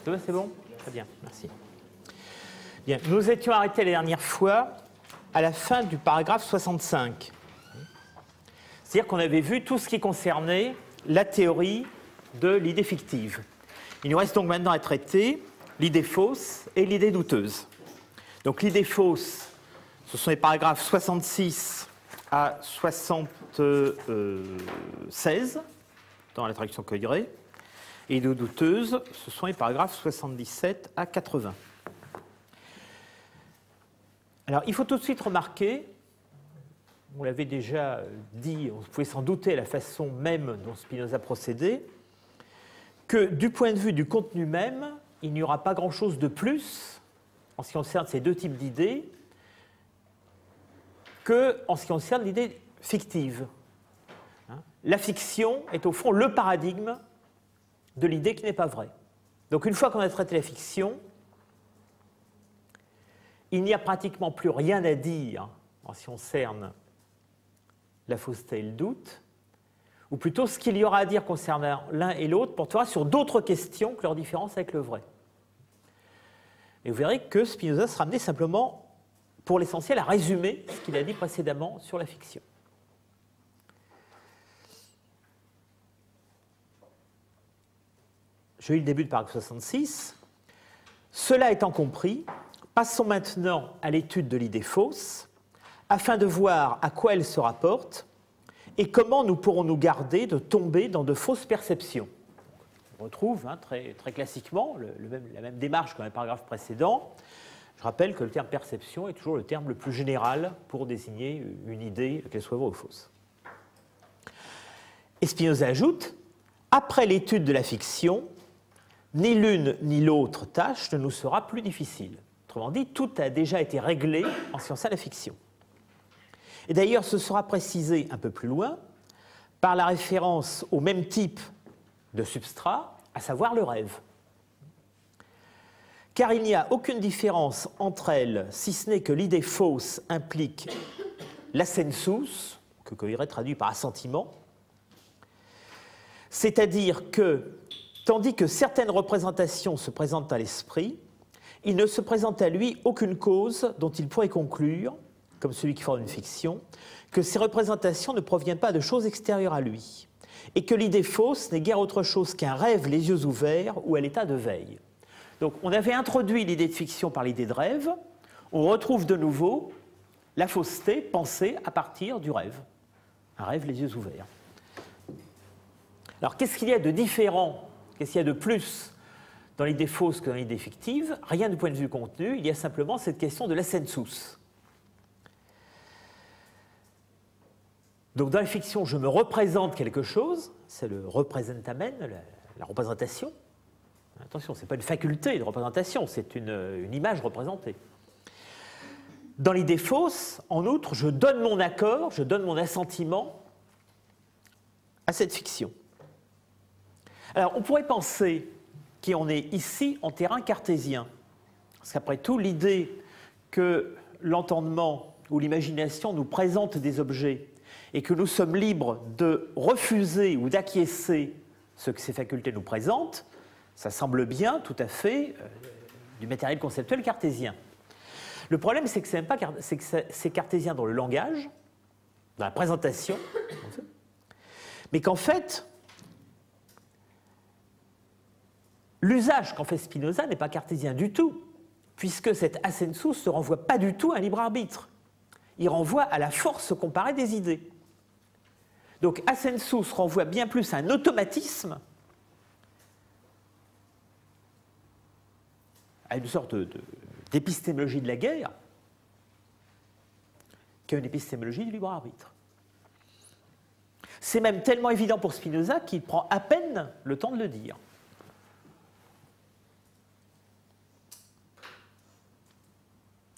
C'est bon? Très bien, merci. Bien, nous étions arrêtés la dernière fois à la fin du paragraphe 65. C'est-à-dire qu'on avait vu tout ce qui concernait la théorie de l'idée fictive. Il nous reste donc maintenant à traiter l'idée fausse et l'idée douteuse. Donc l'idée fausse, ce sont les paragraphes 66 à 76 dans la traduction Coeuré. Et l'idée douteuse, ce sont les paragraphes 77 à 80. Alors il faut tout de suite remarquer, on l'avait déjà dit, on pouvait s'en douter à la façon même dont Spinoza procédait, que du point de vue du contenu même, il n'y aura pas grand-chose de plus en ce qui concerne ces deux types d'idées qu'en ce qui concerne l'idée fictive. La fiction est au fond le paradigme de l'idée qui n'est pas vraie. Donc une fois qu'on a traité la fiction, il n'y a pratiquement plus rien à dire en ce qui concerne la fausseté et le doute, ou plutôt ce qu'il y aura à dire concernant l'un et l'autre portera sur d'autres questions que leur différence avec le vrai. Et vous verrez que Spinoza sera amené simplement, pour l'essentiel, à résumer ce qu'il a dit précédemment sur la fiction. Je lis le début du paragraphe 66. Cela étant compris, passons maintenant à l'étude de l'idée fausse, afin de voir à quoi elle se rapporte et comment nous pourrons nous garder de tomber dans de fausses perceptions. On retrouve très classiquement la même démarche que dans les paragraphes précédents. Je rappelle que le terme perception est toujours le terme le plus général pour désigner une idée, qu'elle soit vraie ou fausse. Et Spinoza ajoute, après l'étude de la fiction, ni l'une ni l'autre tâche ne nous sera plus difficile. Autrement dit, tout a déjà été réglé en ce qui concerne la fiction. Et d'ailleurs, ce sera précisé un peu plus loin par la référence au même type de substrat, à savoir le rêve. Car il n'y a aucune différence entre elles, si ce n'est que l'idée fausse implique l'assensus, que Coeuré traduit par assentiment, c'est-à-dire que, tandis que certaines représentations se présentent à l'esprit, il ne se présente à lui aucune cause dont il pourrait conclure, comme celui qui forme une fiction, que ces représentations ne proviennent pas de choses extérieures à lui, et que l'idée fausse n'est guère autre chose qu'un rêve les yeux ouverts ou à l'état de veille. Donc on avait introduit l'idée de fiction par l'idée de rêve, on retrouve de nouveau la fausseté pensée à partir du rêve, un rêve les yeux ouverts. Alors qu'est-ce qu'il y a de différent, qu'est-ce qu'il y a de plus dans l'idée fausse que dans l'idée fictive? Rien du point de vue contenu, il y a simplement cette question de l'assensus. Donc dans la fiction, je me représente quelque chose, c'est le representamen, la représentation. Attention, ce n'est pas une faculté de représentation, c'est une image représentée. Dans l'idée fausse, en outre, je donne mon accord, je donne mon assentiment à cette fiction. Alors, on pourrait penser qu'on est ici en terrain cartésien, parce qu'après tout, l'idée que l'entendement ou l'imagination nous présente des objets et que nous sommes libres de refuser ou d'acquiescer ce que ces facultés nous présentent, ça semble bien tout à fait du matériel conceptuel cartésien. Le problème, c'est que c'est cartésien dans le langage, dans la présentation, mais qu'en fait, l'usage qu'en fait Spinoza n'est pas cartésien du tout, puisque cet assensus ne renvoie pas du tout à un libre arbitre. Il renvoie à la force comparée des idées. Donc assensus renvoie bien plus à un automatisme, à une sorte d'épistémologie de la guerre, qu'à une épistémologie du libre arbitre. C'est même tellement évident pour Spinoza qu'il prend à peine le temps de le dire.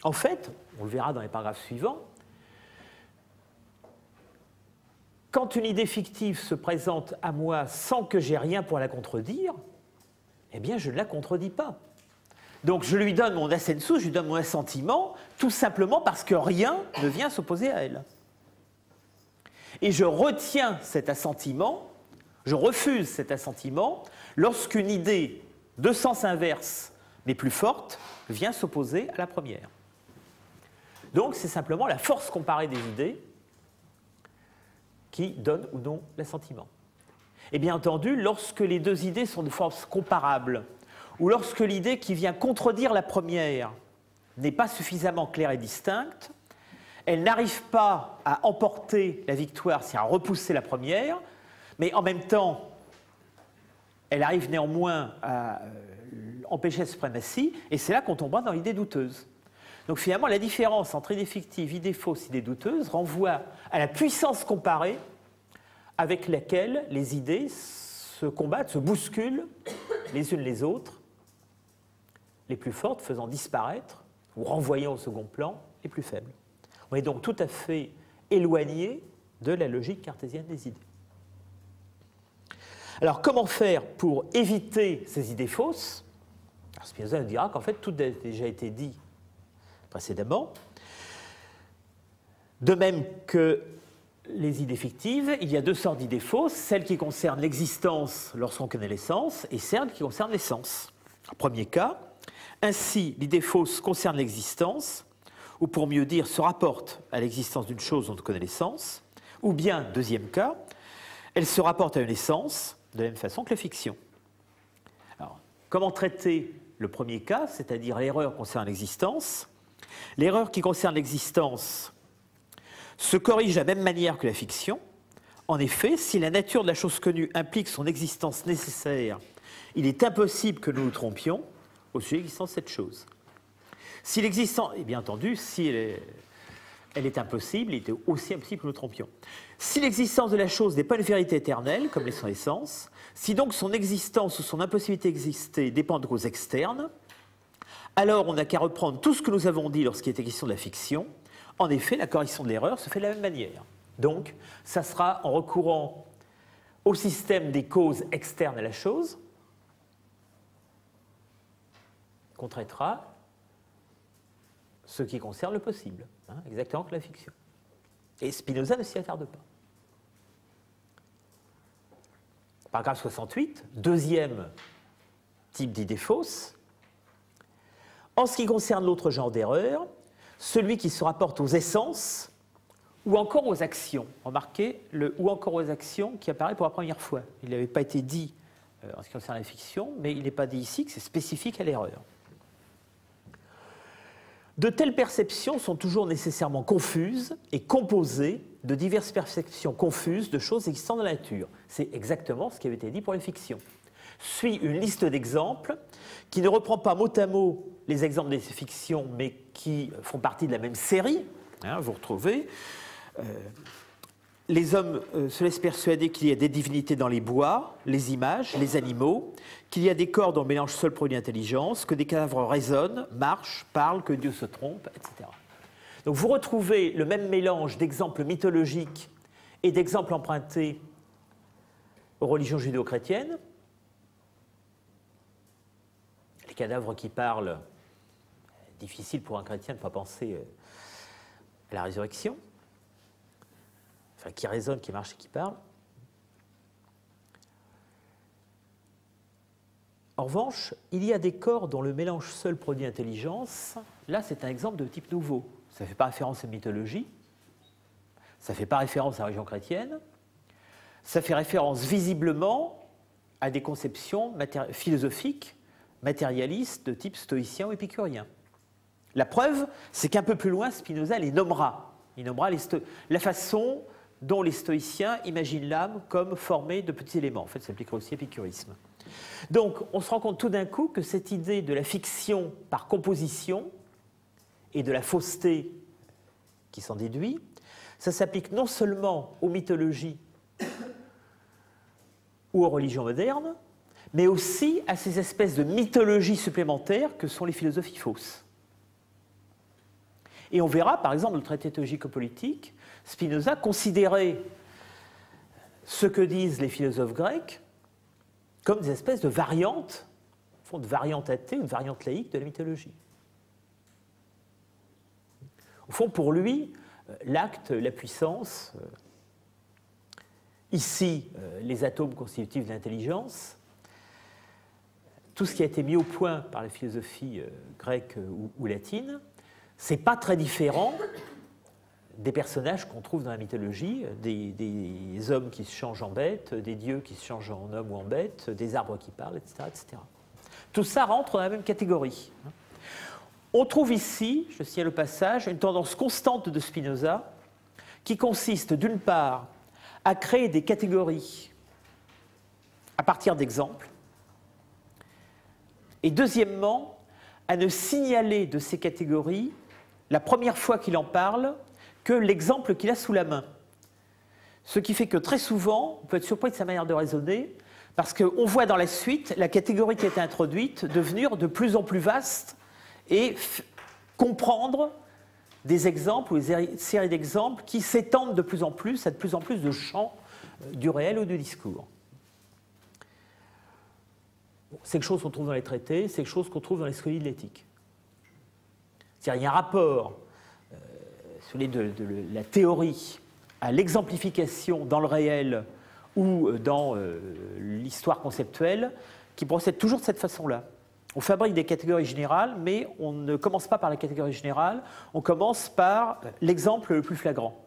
En fait, on le verra dans les paragraphes suivants, quand une idée fictive se présente à moi sans que j'aie rien pour la contredire, eh bien, je ne la contredis pas. Donc, je lui donne mon assensus, je lui donne mon assentiment, tout simplement parce que rien ne vient s'opposer à elle. Et je retiens cet assentiment, je refuse cet assentiment lorsqu'une idée de sens inverse, mais plus forte, vient s'opposer à la première. Donc c'est simplement la force comparée des idées qui donne ou non l'assentiment. Et bien entendu, lorsque les deux idées sont de force comparable, ou lorsque l'idée qui vient contredire la première n'est pas suffisamment claire et distincte, elle n'arrive pas à emporter la victoire, c'est à repousser la première, mais en même temps, elle arrive néanmoins à empêcher la suprématie, et c'est là qu'on tombera dans l'idée douteuse. Donc finalement, la différence entre idée fictive, idée fausse, idée douteuse renvoie à la puissance comparée avec laquelle les idées se combattent, se bousculent les unes les autres, les plus fortes faisant disparaître ou renvoyant au second plan les plus faibles. On est donc tout à fait éloigné de la logique cartésienne des idées. Alors comment faire pour éviter ces idées fausses? Alors, Spinoza nous dira qu'en fait tout a déjà été dit précédemment. De même que les idées fictives, il y a deux sortes d'idées fausses, celles qui concernent l'existence lorsqu'on connaît l'essence et celles qui concernent l'essence. Premier cas, ainsi l'idée fausse concerne l'existence, ou pour mieux dire, se rapporte à l'existence d'une chose dont on connaît l'essence, ou bien, deuxième cas, elle se rapporte à une essence de la même façon que la fiction. Alors, comment traiter le premier cas, c'est-à-dire l'erreur concernant l'existence? L'erreur qui concerne l'existence se corrige de la même manière que la fiction. En effet, si la nature de la chose connue implique son existence nécessaire, il est impossible que nous nous trompions au sujet de l'existence de cette chose. Si l'existence, et bien entendu, si elle est impossible, il est aussi impossible que nous nous trompions. Si l'existence de la chose n'est pas une vérité éternelle, comme l'est son essence, si donc son existence ou son impossibilité d'exister dépend de causes externes, alors on n'a qu'à reprendre tout ce que nous avons dit lorsqu'il était question de la fiction. En effet, la correction de l'erreur se fait de la même manière. Donc, ça sera en recourant au système des causes externes à la chose qu'on traitera ce qui concerne le possible, exactement comme la fiction. Et Spinoza ne s'y attarde pas. Paragraphe 68, deuxième type d'idée fausse. En ce qui concerne l'autre genre d'erreur, celui qui se rapporte aux essences ou encore aux actions. Remarquez le « ou encore aux actions » qui apparaît pour la première fois. Il n'avait pas été dit en ce qui concerne la fiction, mais il n'est pas dit ici que c'est spécifique à l'erreur. De telles perceptions sont toujours nécessairement confuses et composées de diverses perceptions confuses de choses existant dans la nature. C'est exactement ce qui avait été dit pour les fictions. Suit une liste d'exemples qui ne reprend pas mot à mot les exemples des fictions, mais qui font partie de la même série. Vous retrouvez les hommes se laissent persuader qu'il y a des divinités dans les bois, les images, les animaux, qu'il y a des corps dont le mélange seul produit l'intelligence, que des cadavres raisonnent, marchent, parlent, que Dieu se trompe, etc. Donc vous retrouvez le même mélange d'exemples mythologiques et d'exemples empruntés aux religions judéo-chrétiennes. Les cadavres qui parlent, difficile pour un chrétien de ne pas penser à la résurrection. Enfin, qui raisonne, qui marche et qui parle. En revanche, il y a des corps dont le mélange seul produit intelligence. Là, c'est un exemple de type nouveau. Ça ne fait pas référence à une mythologie, ça ne fait pas référence à la religion chrétienne, ça fait référence visiblement à des conceptions philosophiques, matérialistes de type stoïcien ou épicurien. La preuve, c'est qu'un peu plus loin, Spinoza les nommera. Il nommera la façon dont les stoïciens imaginent l'âme comme formée de petits éléments. En fait, ça s'appliquerait aussi à l'épicurisme. Donc, on se rend compte tout d'un coup que cette idée de la fiction par composition et de la fausseté qui s'en déduit, ça s'applique non seulement aux mythologies ou aux religions modernes, mais aussi à ces espèces de mythologies supplémentaires que sont les philosophies fausses. Et on verra, par exemple, dans le traité théologico-politique, Spinoza considérait ce que disent les philosophes grecs comme des espèces de variantes, au fond, de variantes athées ou de variantes laïques de la mythologie. Au fond, pour lui, l'acte, la puissance, ici, les atomes constitutifs de l'intelligence, tout ce qui a été mis au point par la philosophie grecque ou latine, c'est pas très différent des personnages qu'on trouve dans la mythologie, des hommes qui se changent en bêtes, des dieux qui se changent en hommes ou en bêtes, des arbres qui parlent, etc., etc. Tout ça rentre dans la même catégorie. On trouve ici, je signale au passage, une tendance constante de Spinoza qui consiste d'une part à créer des catégories à partir d'exemples et deuxièmement à ne signaler de ces catégories la première fois qu'il en parle que l'exemple qu'il a sous la main. Ce qui fait que très souvent, on peut être surpris de sa manière de raisonner parce qu'on voit dans la suite la catégorie qui a été introduite devenir de plus en plus vaste et comprendre des exemples ou des séries d'exemples qui s'étendent de plus en plus à de plus en plus de champs du réel ou du discours. C'est quelque chose qu'on trouve dans les traités, c'est quelque chose qu'on trouve dans les scolies de l'éthique. C'est-à-dire qu'il y a un rapport de la théorie à l'exemplification dans le réel ou dans l'histoire conceptuelle qui procède toujours de cette façon-là. On fabrique des catégories générales, mais on ne commence pas par la catégorie générale, on commence par l'exemple le plus flagrant.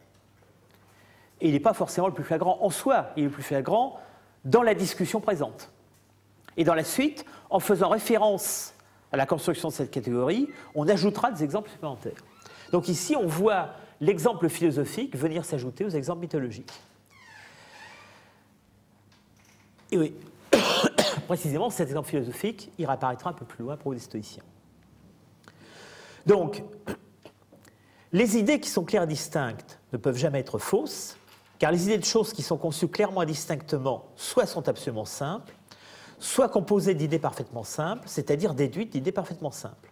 Et il n'est pas forcément le plus flagrant en soi, il est le plus flagrant dans la discussion présente. Et dans la suite, en faisant référence à la construction de cette catégorie, on ajoutera des exemples supplémentaires. Donc ici, on voit l'exemple philosophique venir s'ajouter aux exemples mythologiques. Et oui, précisément, cet exemple philosophique, il réapparaîtra un peu plus loin pour les stoïciens. Donc, les idées qui sont claires et distinctes ne peuvent jamais être fausses, car les idées de choses qui sont conçues clairement et distinctement, soit sont absolument simples, soit composées d'idées parfaitement simples, c'est-à-dire déduites d'idées parfaitement simples.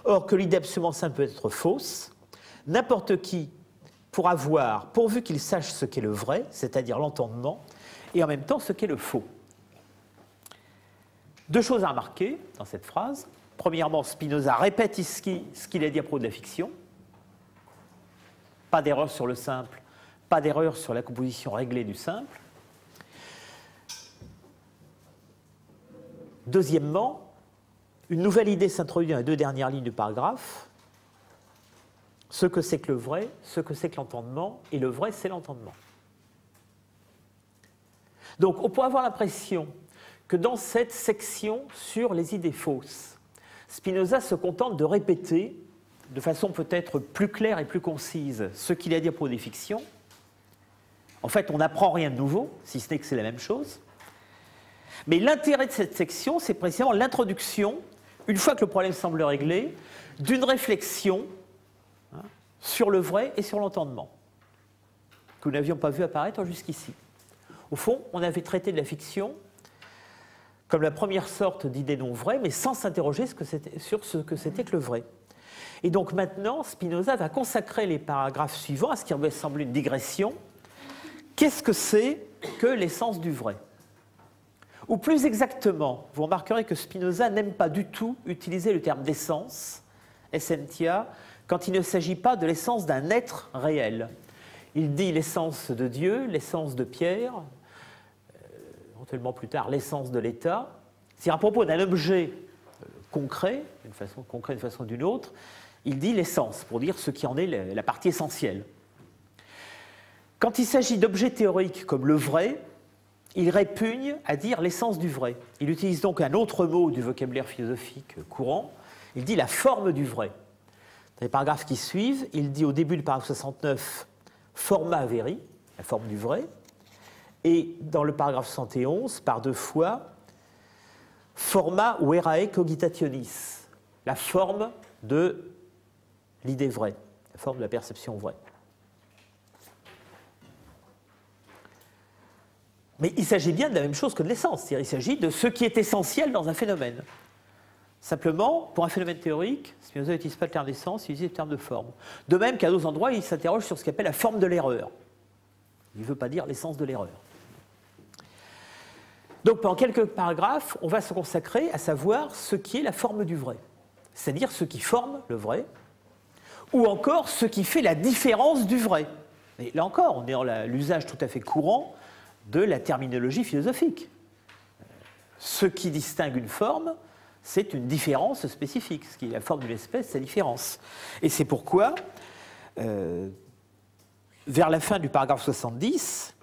Or, que l'idée absolument simple peut être fausse, n'importe qui pourra voir, pourvu qu'il sache ce qu'est le vrai, c'est-à-dire l'entendement, et en même temps ce qu'est le faux. Deux choses à remarquer dans cette phrase. Premièrement, Spinoza répète ici ce qu'il a dit à propos de la fiction. Pas d'erreur sur le simple, pas d'erreur sur la composition réglée du simple. Deuxièmement, une nouvelle idée s'introduit dans les deux dernières lignes du paragraphe. Ce que c'est que le vrai, ce que c'est que l'entendement, et le vrai, c'est l'entendement. Donc, on peut avoir l'impression que dans cette section sur les idées fausses, Spinoza se contente de répéter, de façon peut-être plus claire et plus concise, ce qu'il a dit à propos des fictions. En fait, on n'apprend rien de nouveau, si ce n'est que c'est la même chose. Mais l'intérêt de cette section, c'est précisément l'introduction, une fois que le problème semble réglé, d'une réflexion sur le vrai et sur l'entendement, que nous n'avions pas vu apparaître jusqu'ici. Au fond, on avait traité de la fiction comme la première sorte d'idée non vraie, mais sans s'interroger sur ce que c'était que le vrai. Et donc maintenant, Spinoza va consacrer les paragraphes suivants à ce qui va sembler une digression. Qu'est-ce que c'est que l'essence du vrai ? Ou plus exactement, vous remarquerez que Spinoza n'aime pas du tout utiliser le terme d'essence, essentia, quand il ne s'agit pas de l'essence d'un être réel. Il dit l'essence de Dieu, l'essence de Pierre, éventuellement plus tard l'essence de l'État. C'est à propos d'un objet concret, d'une façon ou d'une autre, il dit l'essence, pour dire ce qui en est la partie essentielle. Quand il s'agit d'objets théoriques comme le vrai, il répugne à dire l'essence du vrai. Il utilise donc un autre mot du vocabulaire philosophique courant, il dit la forme du vrai. Dans les paragraphes qui suivent, il dit au début du paragraphe 69 forma veri, la forme du vrai, et dans le paragraphe 71, par deux fois, forma verae cogitationis, la forme de l'idée vraie, la forme de la perception vraie. Mais il s'agit bien de la même chose que de l'essence, c'est-à-dire il s'agit de ce qui est essentiel dans un phénomène. Simplement, pour un phénomène théorique, Spinoza n'utilise pas le terme d'essence, il utilise le terme de forme. De même qu'à d'autres endroits, il s'interroge sur ce qu'il appelle la forme de l'erreur. Il ne veut pas dire l'essence de l'erreur. Donc pendant quelques paragraphes, on va se consacrer à savoir ce qui est la forme du vrai, c'est-à-dire ce qui forme le vrai, ou encore ce qui fait la différence du vrai. Et là encore, on est dans l'usage tout à fait courant de la terminologie philosophique. Ce qui distingue une forme c'est une différence spécifique. Ce qui est la forme d'une espèce, c'est la différence. Et c'est pourquoi, vers la fin du paragraphe 70,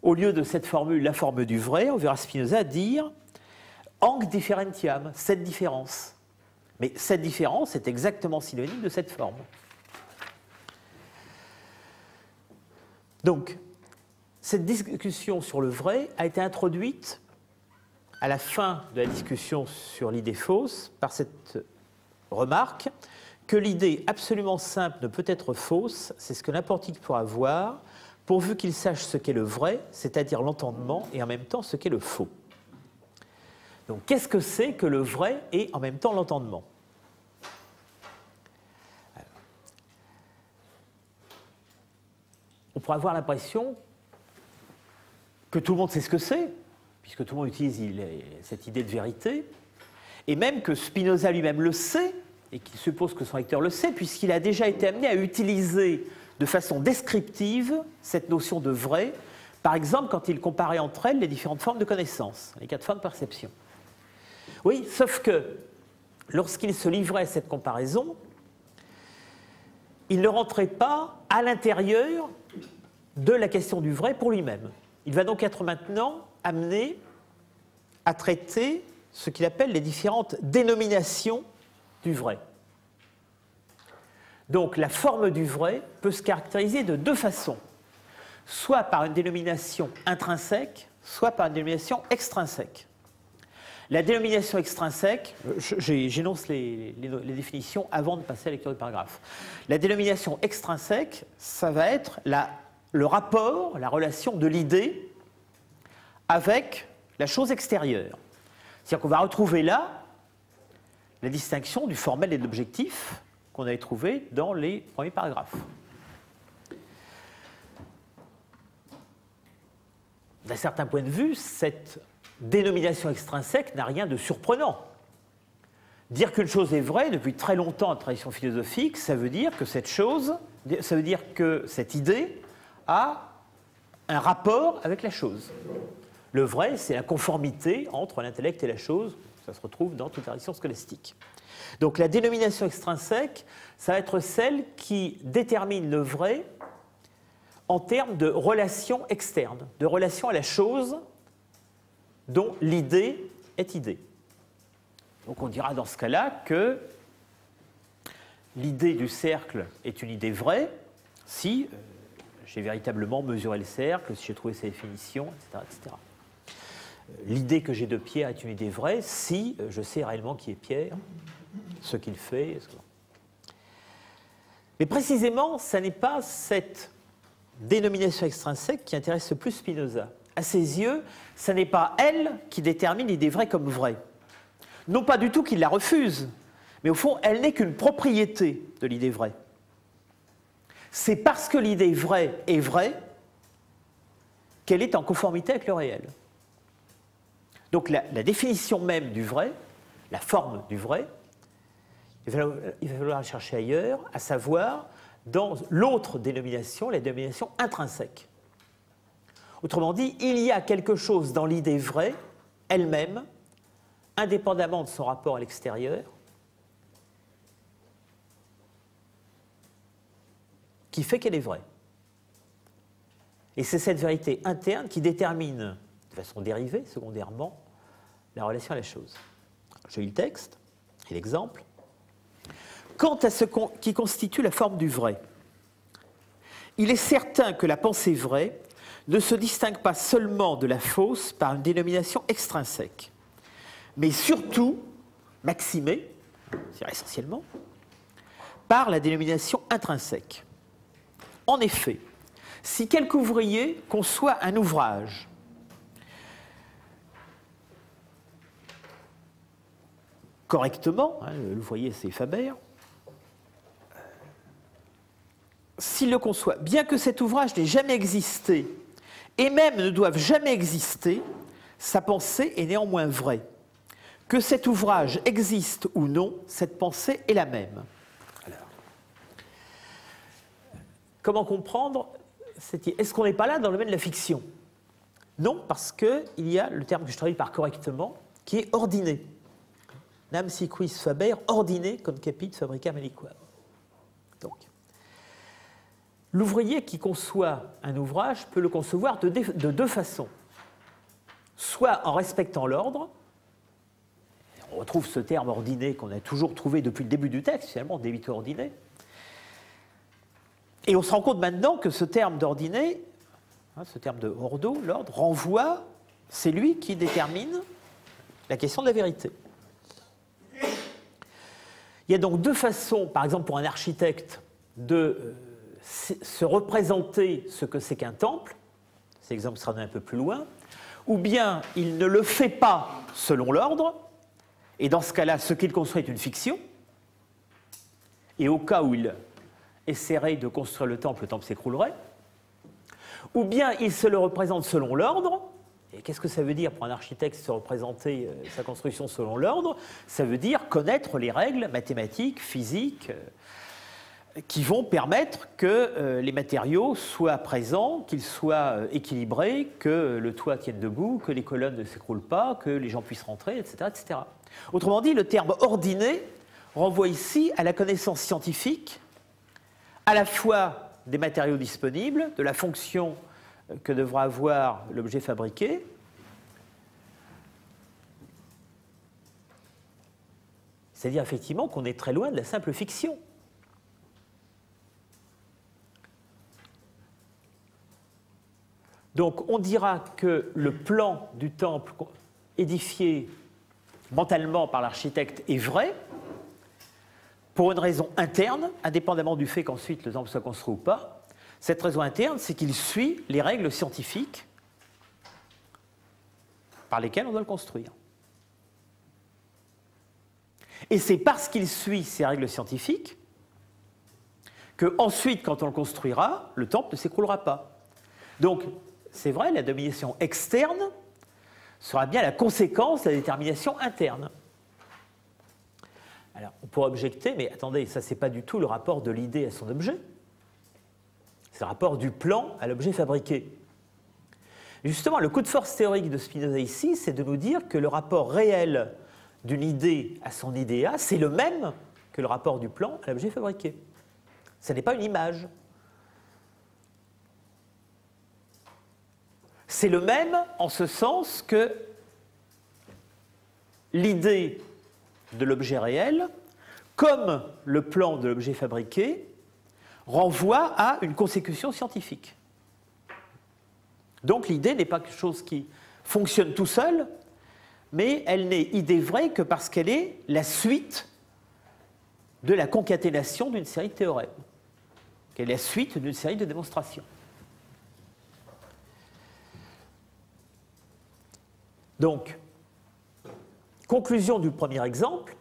au lieu de cette formule, la forme du vrai, on verra Spinoza dire « hanc differentiam », cette différence. Mais cette différence est exactement synonyme de cette forme. Donc, cette discussion sur le vrai a été introduite à la fin de la discussion sur l'idée fausse par cette remarque que l'idée absolument simple ne peut être fausse, c'est ce que n'importe qui pourra voir, pourvu qu'il sache ce qu'est le vrai, c'est-à-dire l'entendement, et en même temps ce qu'est le faux. Donc, qu'est-ce que c'est que le vrai et en même temps l'entendement ? On pourrait avoir l'impression que tout le monde sait ce que c'est, puisque tout le monde utilise cette idée de vérité, et même que Spinoza lui-même le sait, et qu'il suppose que son lecteur le sait, puisqu'il a déjà été amené à utiliser de façon descriptive cette notion de vrai, par exemple quand il comparait entre elles les différentes formes de connaissance, les quatre formes de perception. Oui, sauf que lorsqu'il se livrait à cette comparaison, il ne rentrait pas à l'intérieur de la question du vrai pour lui-même. Il va donc être maintenant amené à traiter ce qu'il appelle les différentes dénominations du vrai. Donc la forme du vrai peut se caractériser de deux façons, soit par une dénomination intrinsèque, soit par une dénomination extrinsèque. La dénomination extrinsèque, j'énonce les définitions avant de passer à la lecture du paragraphe. La dénomination extrinsèque, ça va être le rapport, la relation de l'idée avec la chose extérieure. C'est-à-dire qu'on va retrouver là la distinction du formel et de l'objectif qu'on avait trouvé dans les premiers paragraphes. D'un certain point de vue, cette dénomination extrinsèque n'a rien de surprenant. Dire qu'une chose est vraie, depuis très longtemps en tradition philosophique, ça veut dire que cette chose, ça veut dire que cette idée a un rapport avec la chose. Le vrai, c'est la conformité entre l'intellect et la chose. Ça se retrouve dans toute la tradition scolastique. Donc la dénomination extrinsèque, ça va être celle qui détermine le vrai en termes de relation externe, de relation à la chose dont l'idée est idée. Donc on dira dans ce cas-là que l'idée du cercle est une idée vraie si j'ai véritablement mesuré le cercle, si j'ai trouvé sa définition, etc., etc. L'idée que j'ai de Pierre est une idée vraie si je sais réellement qui est Pierre, ce qu'il fait. Mais précisément, ce n'est pas cette dénomination extrinsèque qui intéresse le plus Spinoza. À ses yeux, ce n'est pas elle qui détermine l'idée vraie comme vraie. Non pas du tout qu'il la refuse, mais au fond, elle n'est qu'une propriété de l'idée vraie. C'est parce que l'idée vraie est vraie qu'elle est en conformité avec le réel. Donc la définition même du vrai, la forme du vrai, il va falloir la chercher ailleurs, à savoir dans l'autre dénomination, la dénomination intrinsèque. Autrement dit, il y a quelque chose dans l'idée vraie elle-même, indépendamment de son rapport à l'extérieur, qui fait qu'elle est vraie. Et c'est cette vérité interne qui détermine, de façon dérivée, secondairement, la relation à la chose. J'ai eu le texte et l'exemple. Quant à ce qui constitue la forme du vrai, il est certain que la pensée vraie ne se distingue pas seulement de la fausse par une dénomination extrinsèque, mais surtout, maximée, c'est-à-dire essentiellement, par la dénomination intrinsèque. En effet, si quelque ouvrier conçoit un ouvrage correctement, l'ouvrier c'est Faber, s'il le conçoit, bien que cet ouvrage n'ait jamais existé, et même ne doive jamais exister, sa pensée est néanmoins vraie. Que cet ouvrage existe ou non, cette pensée est la même. Alors, comment comprendre est-ce qu'on n'est pas là dans le domaine de la fiction? Non, parce qu'il y a le terme que je traduis par correctement, qui est ordiné. nam si quis faber ordine concapit fabricam aliquam. Donc, l'ouvrier qui conçoit un ouvrage peut le concevoir de deux façons. Soit en respectant l'ordre, on retrouve ce terme ordiné qu'on a toujours trouvé depuis le début du texte, finalement, débiteur ordiné. Et on se rend compte maintenant que ce terme d'ordiné, ce terme de ordo, l'ordre, renvoie, c'est lui qui détermine la question de la vérité. Il y a donc deux façons, par exemple pour un architecte, de se représenter ce que c'est qu'un temple. Cet exemple sera donné un peu plus loin. Ou bien il ne le fait pas selon l'ordre, et dans ce cas-là, ce qu'il construit est une fiction. Et au cas où il essaierait de construire le temple s'écroulerait. Ou bien il se le représente selon l'ordre. Et qu'est-ce que ça veut dire pour un architecte se représenter sa construction selon l'ordre? Ça veut dire connaître les règles mathématiques, physiques, qui vont permettre que les matériaux soient présents, qu'ils soient équilibrés, que le toit tienne debout, que les colonnes ne s'écroulent pas, que les gens puissent rentrer, etc., etc. Autrement dit, le terme ordiné renvoie ici à la connaissance scientifique, à la fois des matériaux disponibles, de la fonction que devra avoir l'objet fabriqué, c'est-à-dire effectivement qu'on est très loin de la simple fiction. Donc on dira que le plan du temple édifié mentalement par l'architecte est vrai pour une raison interne, indépendamment du fait qu'ensuite le temple soit construit ou pas. Cette raison interne, c'est qu'il suit les règles scientifiques par lesquelles on doit le construire. Et c'est parce qu'il suit ces règles scientifiques que ensuite, quand on le construira, le temple ne s'écroulera pas. Donc, c'est vrai, la domination externe sera bien la conséquence de la détermination interne. Alors, on pourrait objecter, mais attendez, ça, c'est pas du tout le rapport de l'idée à son objet. C'est le rapport du plan à l'objet fabriqué. Justement, le coup de force théorique de Spinoza ici, c'est de nous dire que le rapport réel d'une idée à son idéa, c'est le même que le rapport du plan à l'objet fabriqué. Ce n'est pas une image. C'est le même en ce sens que l'idée de l'objet réel, comme le plan de l'objet fabriqué, renvoie à une consécution scientifique. Donc l'idée n'est pas quelque chose qui fonctionne tout seul, mais elle n'est idée vraie que parce qu'elle est la suite de la concaténation d'une série de théorèmes, qu'elle est la suite d'une série de démonstrations. Donc, conclusion du premier exemple,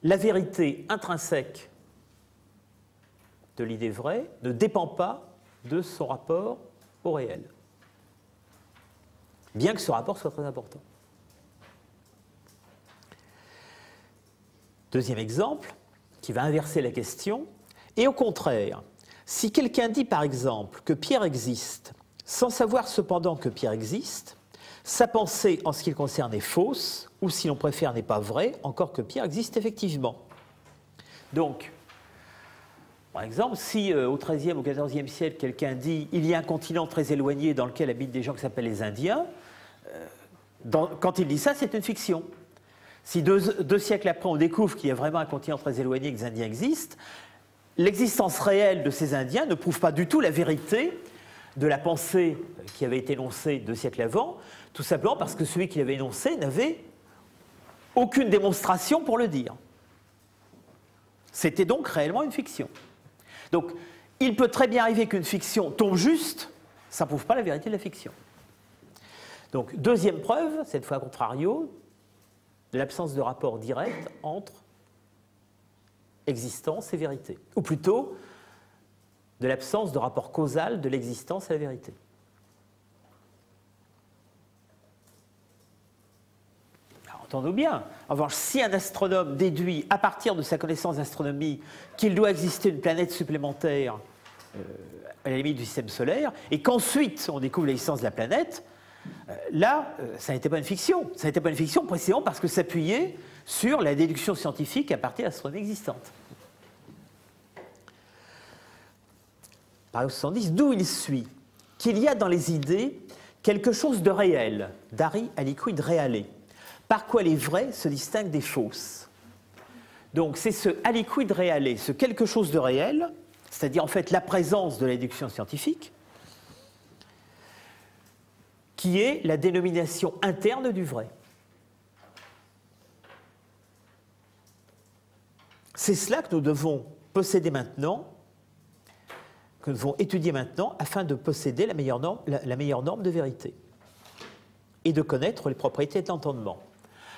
la vérité intrinsèque de l'idée vraie ne dépend pas de son rapport au réel, bien que ce rapport soit très important. Deuxième exemple, qui va inverser la question, et au contraire, si quelqu'un dit par exemple que Pierre existe, sans savoir cependant que Pierre existe, sa pensée en ce qui le concerne est fausse, ou si l'on préfère n'est pas vraie, encore que Pierre existe effectivement. Donc, par exemple, si au XIIIe ou XIVe siècle, quelqu'un dit « il y a un continent très éloigné dans lequel habitent des gens qui s'appellent les Indiens », quand il dit ça, c'est une fiction. Si deux siècles après, on découvre qu'il y a vraiment un continent très éloigné et que les Indiens existent, l'existence réelle de ces Indiens ne prouve pas du tout la vérité de la pensée qui avait été énoncée 2 siècles avant, tout simplement parce que celui qui l'avait énoncé n'avait aucune démonstration pour le dire. C'était donc réellement une fiction. Donc, il peut très bien arriver qu'une fiction tombe juste, ça ne prouve pas la vérité de la fiction. Donc, deuxième preuve, cette fois à contrario, de l'absence de rapport direct entre existence et vérité. Ou plutôt, de l'absence de rapport causal de l'existence à la vérité. Alors, entendons bien. En revanche, si un astronome déduit à partir de sa connaissance d'astronomie qu'il doit exister une planète supplémentaire à la limite du système solaire, et qu'ensuite on découvre l'existence de la planète, Là, ça n'était pas une fiction. Ça n'était pas une fiction précisément parce que s'appuyait sur la déduction scientifique à partir d'astronomie existante. Paragraphe 70, d'où il suit qu'il y a dans les idées quelque chose de réel, dari aliquid reale, par quoi les vraies se distinguent des fausses. Donc c'est ce aliquid reale, ce quelque chose de réel, c'est-à-dire en fait la présence de la déduction scientifique, qui est la dénomination interne du vrai. C'est cela que nous devons posséder maintenant, que nous devons étudier maintenant, afin de posséder la meilleure norme de vérité et de connaître les propriétés de l'entendement.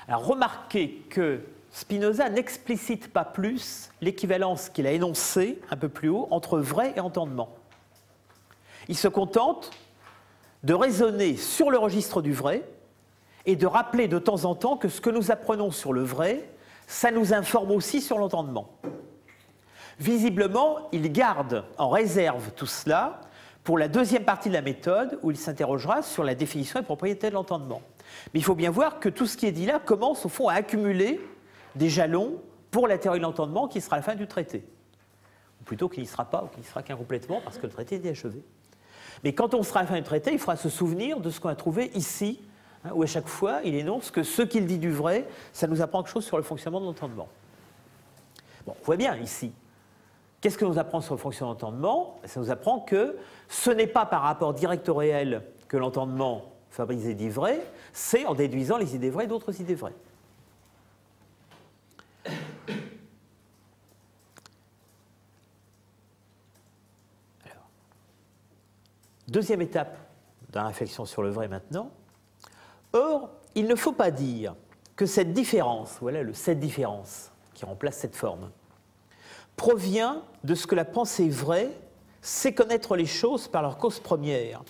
Alors remarquez que Spinoza n'explicite pas plus l'équivalence qu'il a énoncée un peu plus haut entre vrai et entendement. Il se contente de raisonner sur le registre du vrai et de rappeler de temps en temps que ce que nous apprenons sur le vrai, ça nous informe aussi sur l'entendement. Visiblement, il garde en réserve tout cela pour la deuxième partie de la méthode où il s'interrogera sur la définition et propriétés de l'entendement. Mais il faut bien voir que tout ce qui est dit là commence au fond à accumuler des jalons pour la théorie de l'entendement qui sera la fin du traité. Ou plutôt qu'il n'y sera pas, ou qu'il n'y sera qu'incomplètement parce que le traité est achevé. Mais quand on sera à la fin du traité, il faudra se souvenir de ce qu'on a trouvé ici, où à chaque fois il énonce que ce qu'il dit du vrai, ça nous apprend quelque chose sur le fonctionnement de l'entendement. Bon, on voit bien ici. Qu'est-ce que nous apprend sur le fonctionnement de l'entendement? Ça nous apprend que ce n'est pas par rapport direct au réel que l'entendement fabrique des idées vraies, c'est en déduisant les idées vraies d'autres idées vraies. Alors, deuxième étape dans la réflexion sur le vrai maintenant. Or, il ne faut pas dire que cette différence, voilà le cette différence qui remplace cette forme, provient de ce que la pensée vraie sait connaître les choses par leur cause première.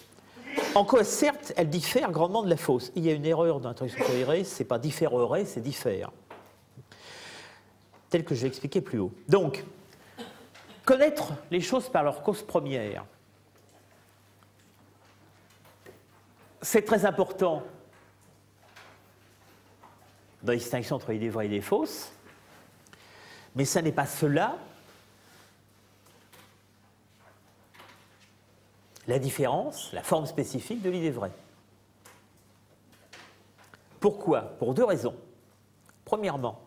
En quoi, certes, elle diffère grandement de la fausse. Il y a une erreur dans l'introduction cohérée, ce n'est pas différerait, c'est diffère. Tel que je l'ai expliqué plus haut. Donc, connaître les choses par leur cause première, c'est très important dans la distinction entre les idées vraies et les fausses, mais ça n'est pas cela la différence, la forme spécifique de l'idée vraie. Pourquoi? Pour deux raisons. Premièrement,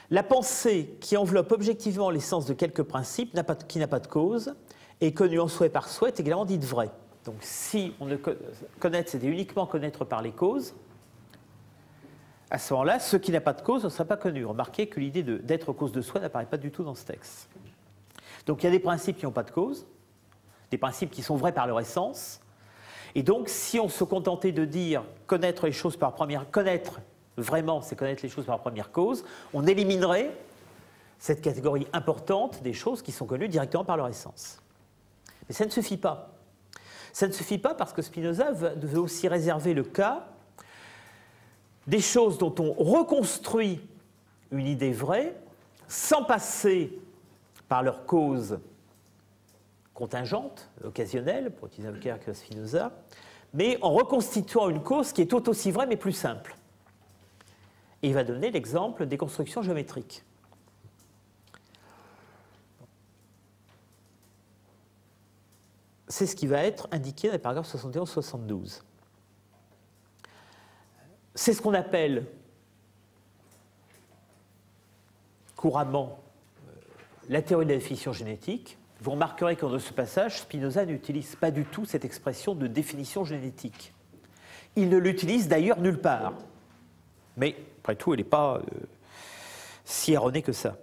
la pensée qui enveloppe objectivement l'essence de quelques principes qui n'a pas de cause est connue en soi et par soi est également dite vraie. Donc si on ne connaître, c'était uniquement connaître par les causes, à ce moment-là, ce qui n'a pas de cause ne sera pas connu. Remarquez que l'idée d'être cause de soi n'apparaît pas du tout dans ce texte. Donc il y a des principes qui n'ont pas de cause, des principes qui sont vrais par leur essence. Et donc, si on se contentait de dire connaître les choses par première, connaître vraiment, c'est connaître les choses par première cause, on éliminerait cette catégorie importante des choses qui sont connues directement par leur essence. Mais ça ne suffit pas. Ça ne suffit pas parce que Spinoza veut aussi réserver le cas des choses dont on reconstruit une idée vraie sans passer par leur cause contingente, occasionnelle, pour utiliser un vocabulaire que Spinoza, mais en reconstituant une cause qui est tout aussi vraie mais plus simple. Et il va donner l'exemple des constructions géométriques. C'est ce qui va être indiqué dans les paragraphes 71-72. C'est ce qu'on appelle couramment la théorie de la définition génétique. Vous remarquerez qu'en de ce passage, Spinoza n'utilise pas du tout cette expression de définition génétique. Il ne l'utilise d'ailleurs nulle part. Mais, après tout, elle n'est pas si erronée que ça.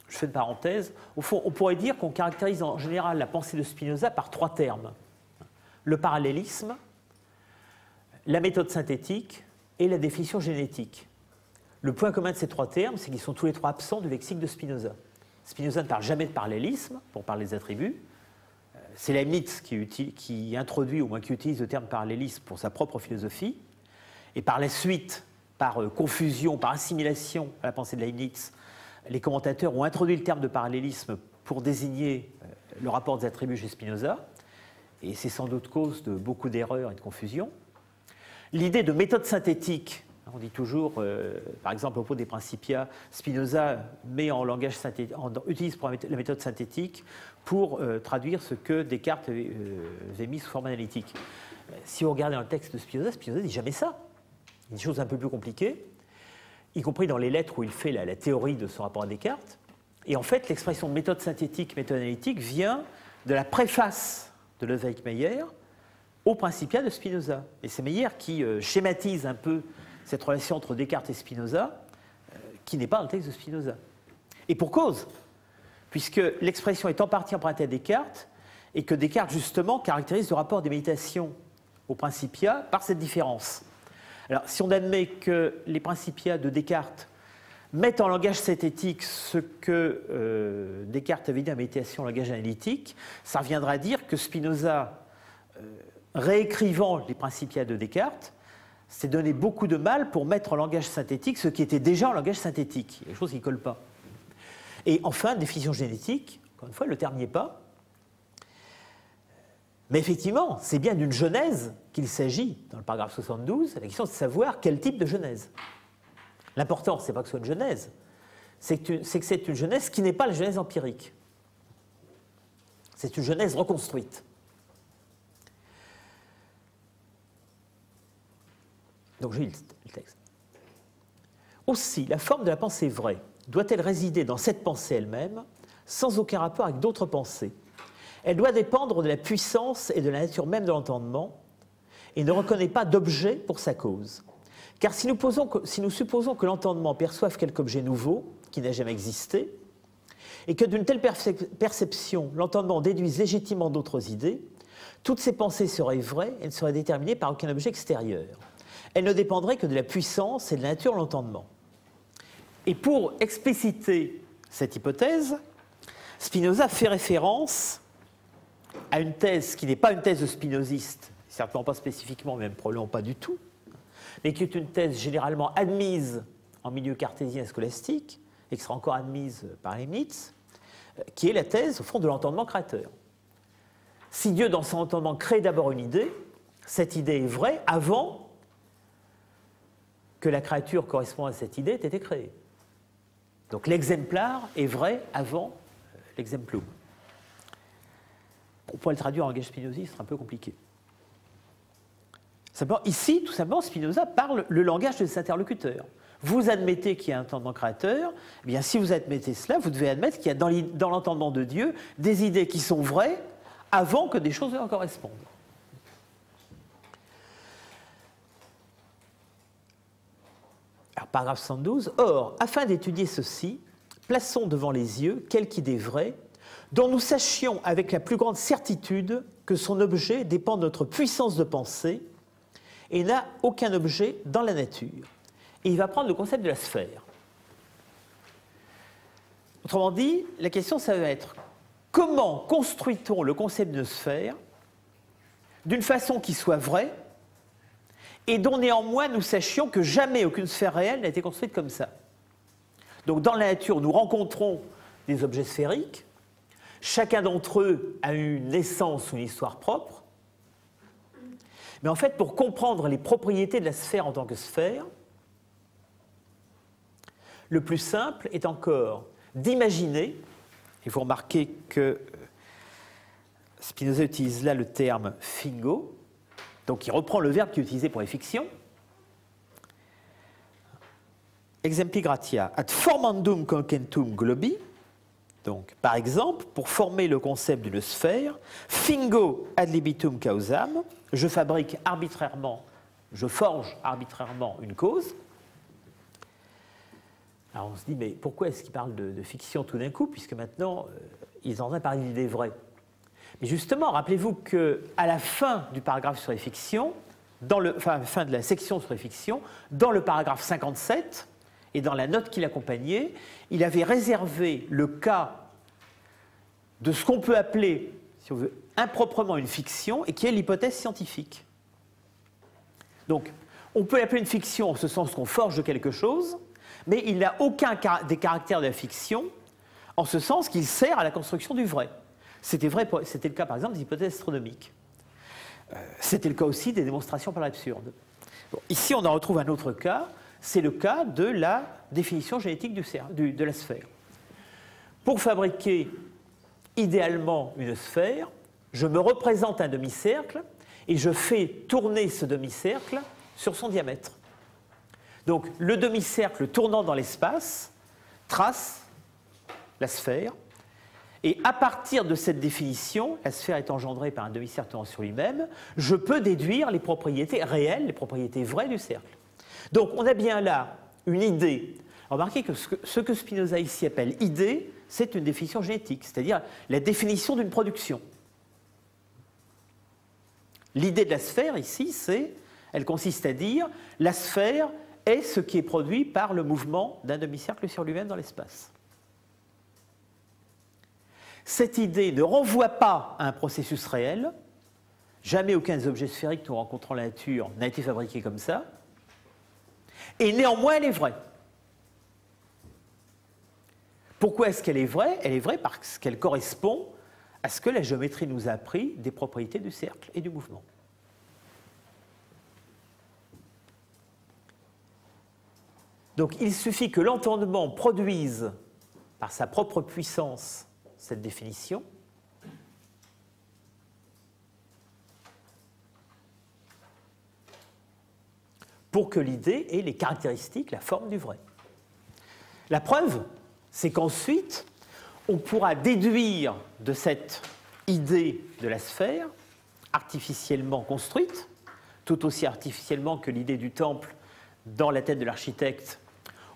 Je fais une parenthèse. Au fond, on pourrait dire qu'on caractérise en général la pensée de Spinoza par trois termes. Le parallélisme, la méthode synthétique et la définition génétique. Le point commun de ces trois termes, c'est qu'ils sont tous les trois absents du lexique de Spinoza. Spinoza ne parle jamais de parallélisme pour parler des attributs. C'est Leibniz qui introduit, au moins qui utilise le terme parallélisme pour sa propre philosophie. Et par la suite, par confusion, par assimilation à la pensée de Leibniz, les commentateurs ont introduit le terme de parallélisme pour désigner le rapport des attributs chez Spinoza. et c'est sans doute cause de beaucoup d'erreurs et de confusion. L'idée de méthode synthétique, on dit toujours, par exemple, au propos des Principia, Spinoza met en langage utilise la méthode synthétique pour traduire ce que Descartes avait mis sous forme analytique. Si vous regardez dans le texte de Spinoza, Spinoza ne dit jamais ça. Il dit des choses un peu plus compliquées, y compris dans les lettres où il fait la théorie de son rapport à Descartes. Et en fait, l'expression méthode synthétique, méthode analytique vient de la préface de Ludwig Meyer au Principia de Spinoza. Et c'est Meyer qui schématise un peu cette relation entre Descartes et Spinoza, qui n'est pas dans le texte de Spinoza. Et pour cause, puisque l'expression est en partie empruntée à Descartes, et que Descartes, justement, caractérise le rapport des méditations au Principia par cette différence. Alors, si on admet que les Principia de Descartes mettent en langage synthétique ce que Descartes avait dit en méditation en langage analytique, ça reviendra à dire que Spinoza, réécrivant les Principia de Descartes, s'est donné beaucoup de mal pour mettre en langage synthétique ce qui était déjà en langage synthétique. Il y a des choses qui ne collent pas. Et enfin, définition génétique, encore une fois, le terme n'y est pas. Mais effectivement, c'est bien d'une genèse qu'il s'agit dans le paragraphe 72. La question, c'est de savoir quel type de genèse. L'important, ce n'est pas que ce soit une genèse, c'est que c'est une genèse qui n'est pas la genèse empirique. C'est une genèse reconstruite. Donc j'ai lu le texte. Aussi, la forme de la pensée vraie doit-elle résider dans cette pensée elle-même, sans aucun rapport avec d'autres pensées. Elle doit dépendre de la puissance et de la nature même de l'entendement, et ne reconnaît pas d'objet pour sa cause. Car si nous supposons que l'entendement perçoive quelque objet nouveau, qui n'a jamais existé, et que d'une telle perception, l'entendement déduise légitimement d'autres idées, toutes ces pensées seraient vraies et ne seraient déterminées par aucun objet extérieur. Elles ne dépendraient que de la puissance et de la nature de l'entendement. Et pour expliciter cette hypothèse, Spinoza fait référence à une thèse qui n'est pas une thèse de spinoziste, certainement pas spécifiquement, même probablement pas du tout, mais qui est une thèse généralement admise en milieu cartésien et scolastique, et qui sera encore admise par Leibniz, qui est la thèse, au fond, de l'entendement créateur. Si Dieu, dans son entendement, crée d'abord une idée, cette idée est vraie avant que la créature correspondant à cette idée ait été créée. Donc l'exemplaire est vrai avant l'exemplum. On pourrait le traduire en langage spinoziste, c'est un peu compliqué. Simplement, ici, tout simplement, Spinoza parle le langage de ses interlocuteurs. Vous admettez qu'il y a un entendement créateur, eh bien, si vous admettez cela, vous devez admettre qu'il y a dans l'entendement de Dieu des idées qui sont vraies avant que des choses leur correspondent. Alors, paragraphe 112. Or, afin d'étudier ceci, plaçons devant les yeux quelque idée vraie dont nous sachions avec la plus grande certitude que son objet dépend de notre puissance de pensée et n'a aucun objet dans la nature. Et il va prendre le concept de la sphère. Autrement dit, la question, ça va être comment construit-on le concept de sphère d'une façon qui soit vraie et dont néanmoins nous sachions que jamais aucune sphère réelle n'a été construite comme ça. Donc dans la nature, nous rencontrons des objets sphériques. Chacun d'entre eux a une naissance ou une histoire propre. Mais en fait, pour comprendre les propriétés de la sphère en tant que sphère, le plus simple est encore d'imaginer, et vous remarquez que Spinoza utilise là le terme fingo, donc il reprend le verbe qui est utilisé pour les fictions. Exempli gratia, ad formandum concentum globi. Donc, par exemple, pour former le concept d'une sphère, fingo ad libitum causam, je fabrique arbitrairement, je forge arbitrairement une cause. Alors on se dit, mais pourquoi est-ce qu'il parle de fiction tout d'un coup, puisque maintenant, il est en train de parler d'idées vraies. Mais justement, rappelez-vous qu'à la fin du paragraphe sur les fictions, fin de la section sur les fictions, dans le paragraphe 57, et dans la note qui l'accompagnait, il avait réservé le cas de ce qu'on peut appeler, si on veut, improprement une fiction, et qui est l'hypothèse scientifique. Donc, on peut appeler une fiction en ce sens qu'on forge de quelque chose, mais il n'a aucun des caractères de la fiction, en ce sens qu'il sert à la construction du vrai. C'était le cas, par exemple, des hypothèses astronomiques. C'était le cas aussi des démonstrations par l'absurde. Bon, ici, on en retrouve un autre cas, c'est le cas de la définition génétique de la sphère. Pour fabriquer idéalement une sphère, je me représente un demi-cercle et je fais tourner ce demi-cercle sur son diamètre. Donc le demi-cercle tournant dans l'espace trace la sphère, et à partir de cette définition, la sphère est engendrée par un demi-cercle tournant sur lui-même, je peux déduire les propriétés réelles, les propriétés vraies du cercle. Donc on a bien là une idée. Remarquez que ce que Spinoza ici appelle idée, c'est une définition génétique, c'est-à-dire la définition d'une production. L'idée de la sphère ici, elle consiste à dire la sphère est ce qui est produit par le mouvement d'un demi-cercle sur lui-même dans l'espace. Cette idée ne renvoie pas à un processus réel. Jamais aucun des objets sphériques que nous rencontrons dans la nature n'a été fabriqué comme ça. Et néanmoins, elle est vraie. Pourquoi est-ce qu'elle est vraie? Elle est vraie parce qu'elle correspond à ce que la géométrie nous a appris des propriétés du cercle et du mouvement. Donc il suffit que l'entendement produise par sa propre puissance cette définition, pour que l'idée ait les caractéristiques, la forme du vrai. La preuve, c'est qu'ensuite, on pourra déduire de cette idée de la sphère, artificiellement construite, tout aussi artificiellement que l'idée du temple dans la tête de l'architecte,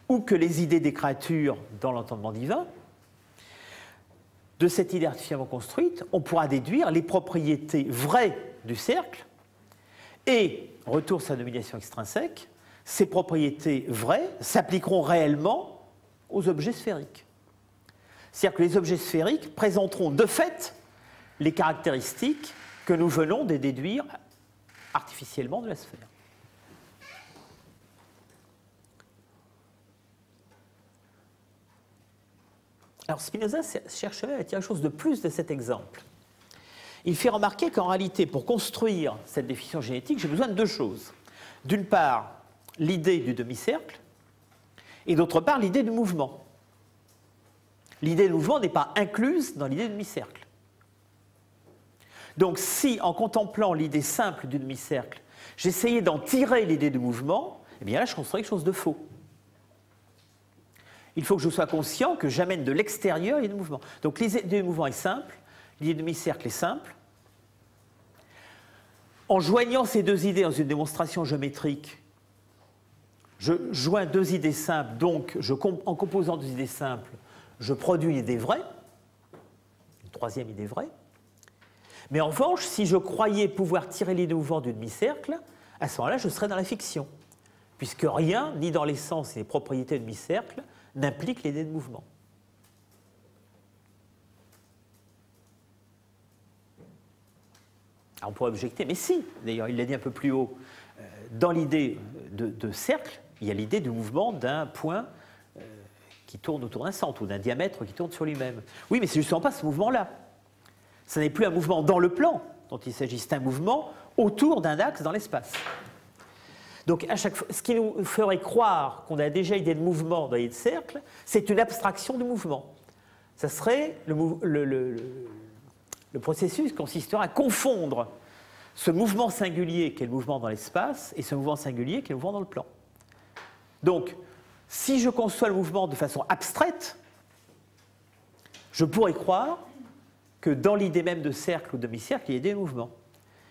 ou que les idées des créatures dans l'entendement divin. De cette idée artificiellement construite, on pourra déduire les propriétés vraies du cercle et, retour sur la domination extrinsèque, ces propriétés vraies s'appliqueront réellement aux objets sphériques. C'est-à-dire que les objets sphériques présenteront de fait les caractéristiques que nous venons de déduire artificiellement de la sphère. Alors Spinoza cherche à tirer quelque chose de plus de cet exemple. Il fait remarquer qu'en réalité, pour construire cette définition génétique, j'ai besoin de deux choses. D'une part, l'idée du demi-cercle, et d'autre part, l'idée du mouvement. L'idée du mouvement n'est pas incluse dans l'idée du demi-cercle. Donc si, en contemplant l'idée simple du demi-cercle, j'essayais d'en tirer l'idée du mouvement, eh bien là, je construis quelque chose de faux. Il faut que je sois conscient que j'amène de l'extérieur l'idée du mouvement. Donc l'idée du mouvement est simple, l'idée du demi-cercle est simple. En joignant ces deux idées dans une démonstration géométrique, je joins deux idées simples, donc en composant deux idées simples, je produis une idée vraie, une troisième idée vraie. Mais en revanche, si je croyais pouvoir tirer l'idée du mouvement du demi-cercle, à ce moment-là, je serais dans la fiction, puisque rien, ni dans l'essence et les propriétés du demi-cercle, n'implique l'idée de mouvement. Alors on pourrait objecter, mais si, d'ailleurs il l'a dit un peu plus haut, dans l'idée de cercle, il y a l'idée du mouvement d'un point qui tourne autour d'un centre, ou d'un diamètre qui tourne sur lui-même. Oui, mais c'est justement pas ce mouvement-là. Ce n'est plus un mouvement dans le plan dont il s'agit, c'est un mouvement autour d'un axe dans l'espace. Donc, à chaque fois, ce qui nous ferait croire qu'on a déjà idée de mouvement dans l'idée de cercle, c'est une abstraction du mouvement. Ça serait le processus consisterait à confondre ce mouvement singulier qui est le mouvement dans l'espace et ce mouvement singulier qui est le mouvement dans le plan. Donc, si je conçois le mouvement de façon abstraite, je pourrais croire que dans l'idée même de cercle ou de demi-cercle, il y a des mouvements.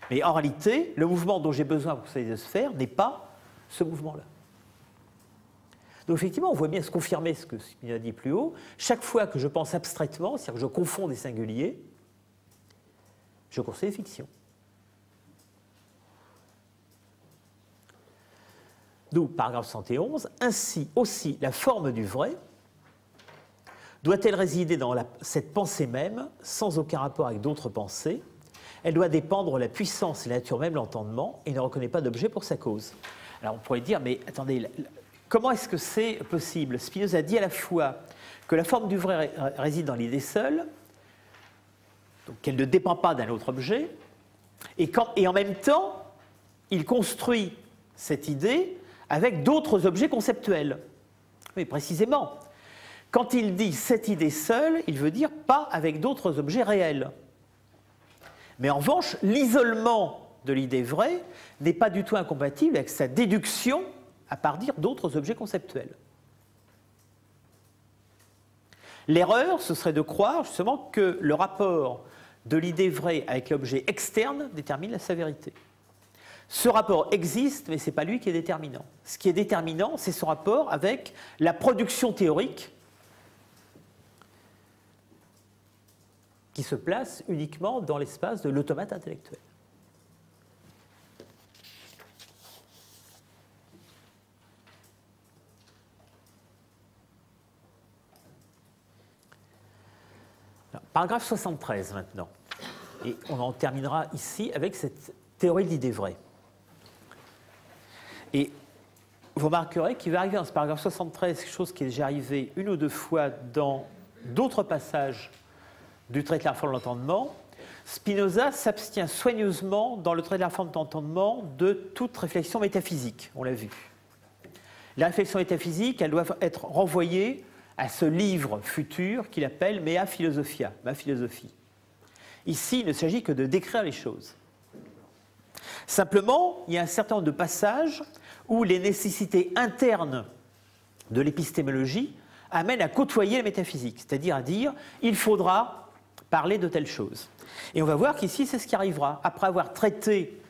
Mais en réalité, le mouvement dont j'ai besoin pour ces sphères n'est pas ce mouvement-là. Donc effectivement, on voit bien se confirmer ce que Spinoza a dit plus haut. Chaque fois que je pense abstraitement, c'est-à-dire que je confonds des singuliers, je construis des fictions. D'où, paragraphe 111, ainsi aussi la forme du vrai doit-elle résider dans cette pensée même, sans aucun rapport avec d'autres pensées. Elle doit dépendre de la puissance et la nature même de l'entendement et ne reconnaît pas d'objet pour sa cause. Alors on pourrait dire, mais attendez, comment est-ce que c'est possible? Spinoza dit à la fois que la forme du vrai réside dans l'idée seule, donc qu'elle ne dépend pas d'un autre objet, Et en même temps, il construit cette idée avec d'autres objets conceptuels. Mais précisément, quand il dit cette idée seule, il veut dire pas avec d'autres objets réels. Mais en revanche, l'isolement de l'idée vraie n'est pas du tout incompatible avec sa déduction à partir d'autres objets conceptuels. L'erreur, ce serait de croire justement que le rapport de l'idée vraie avec l'objet externe détermine sa vérité. Ce rapport existe, mais ce n'est pas lui qui est déterminant. Ce qui est déterminant, c'est son rapport avec la production théorique qui se place uniquement dans l'espace de l'automate intellectuel. Alors, paragraphe 73 maintenant. Et on en terminera ici avec cette théorie de l'idée vraie. Et vous remarquerez qu'il va arriver dans ce paragraphe 73 quelque chose qui est déjà arrivé une ou deux fois dans d'autres passages du traité de la réforme de l'entendement. Spinoza s'abstient soigneusement dans le traité de la réforme de l'entendement de toute réflexion métaphysique, on l'a vu. La réflexion métaphysique, elle doit être renvoyée à ce livre futur qu'il appelle Mea Philosophia, ma philosophie. Ici, il ne s'agit que de décrire les choses. Simplement, il y a un certain nombre de passages où les nécessités internes de l'épistémologie amènent à côtoyer la métaphysique, c'est-à-dire à dire il faudra parler de telle chose. Et on va voir qu'ici, c'est ce qui arrivera. Après avoir traité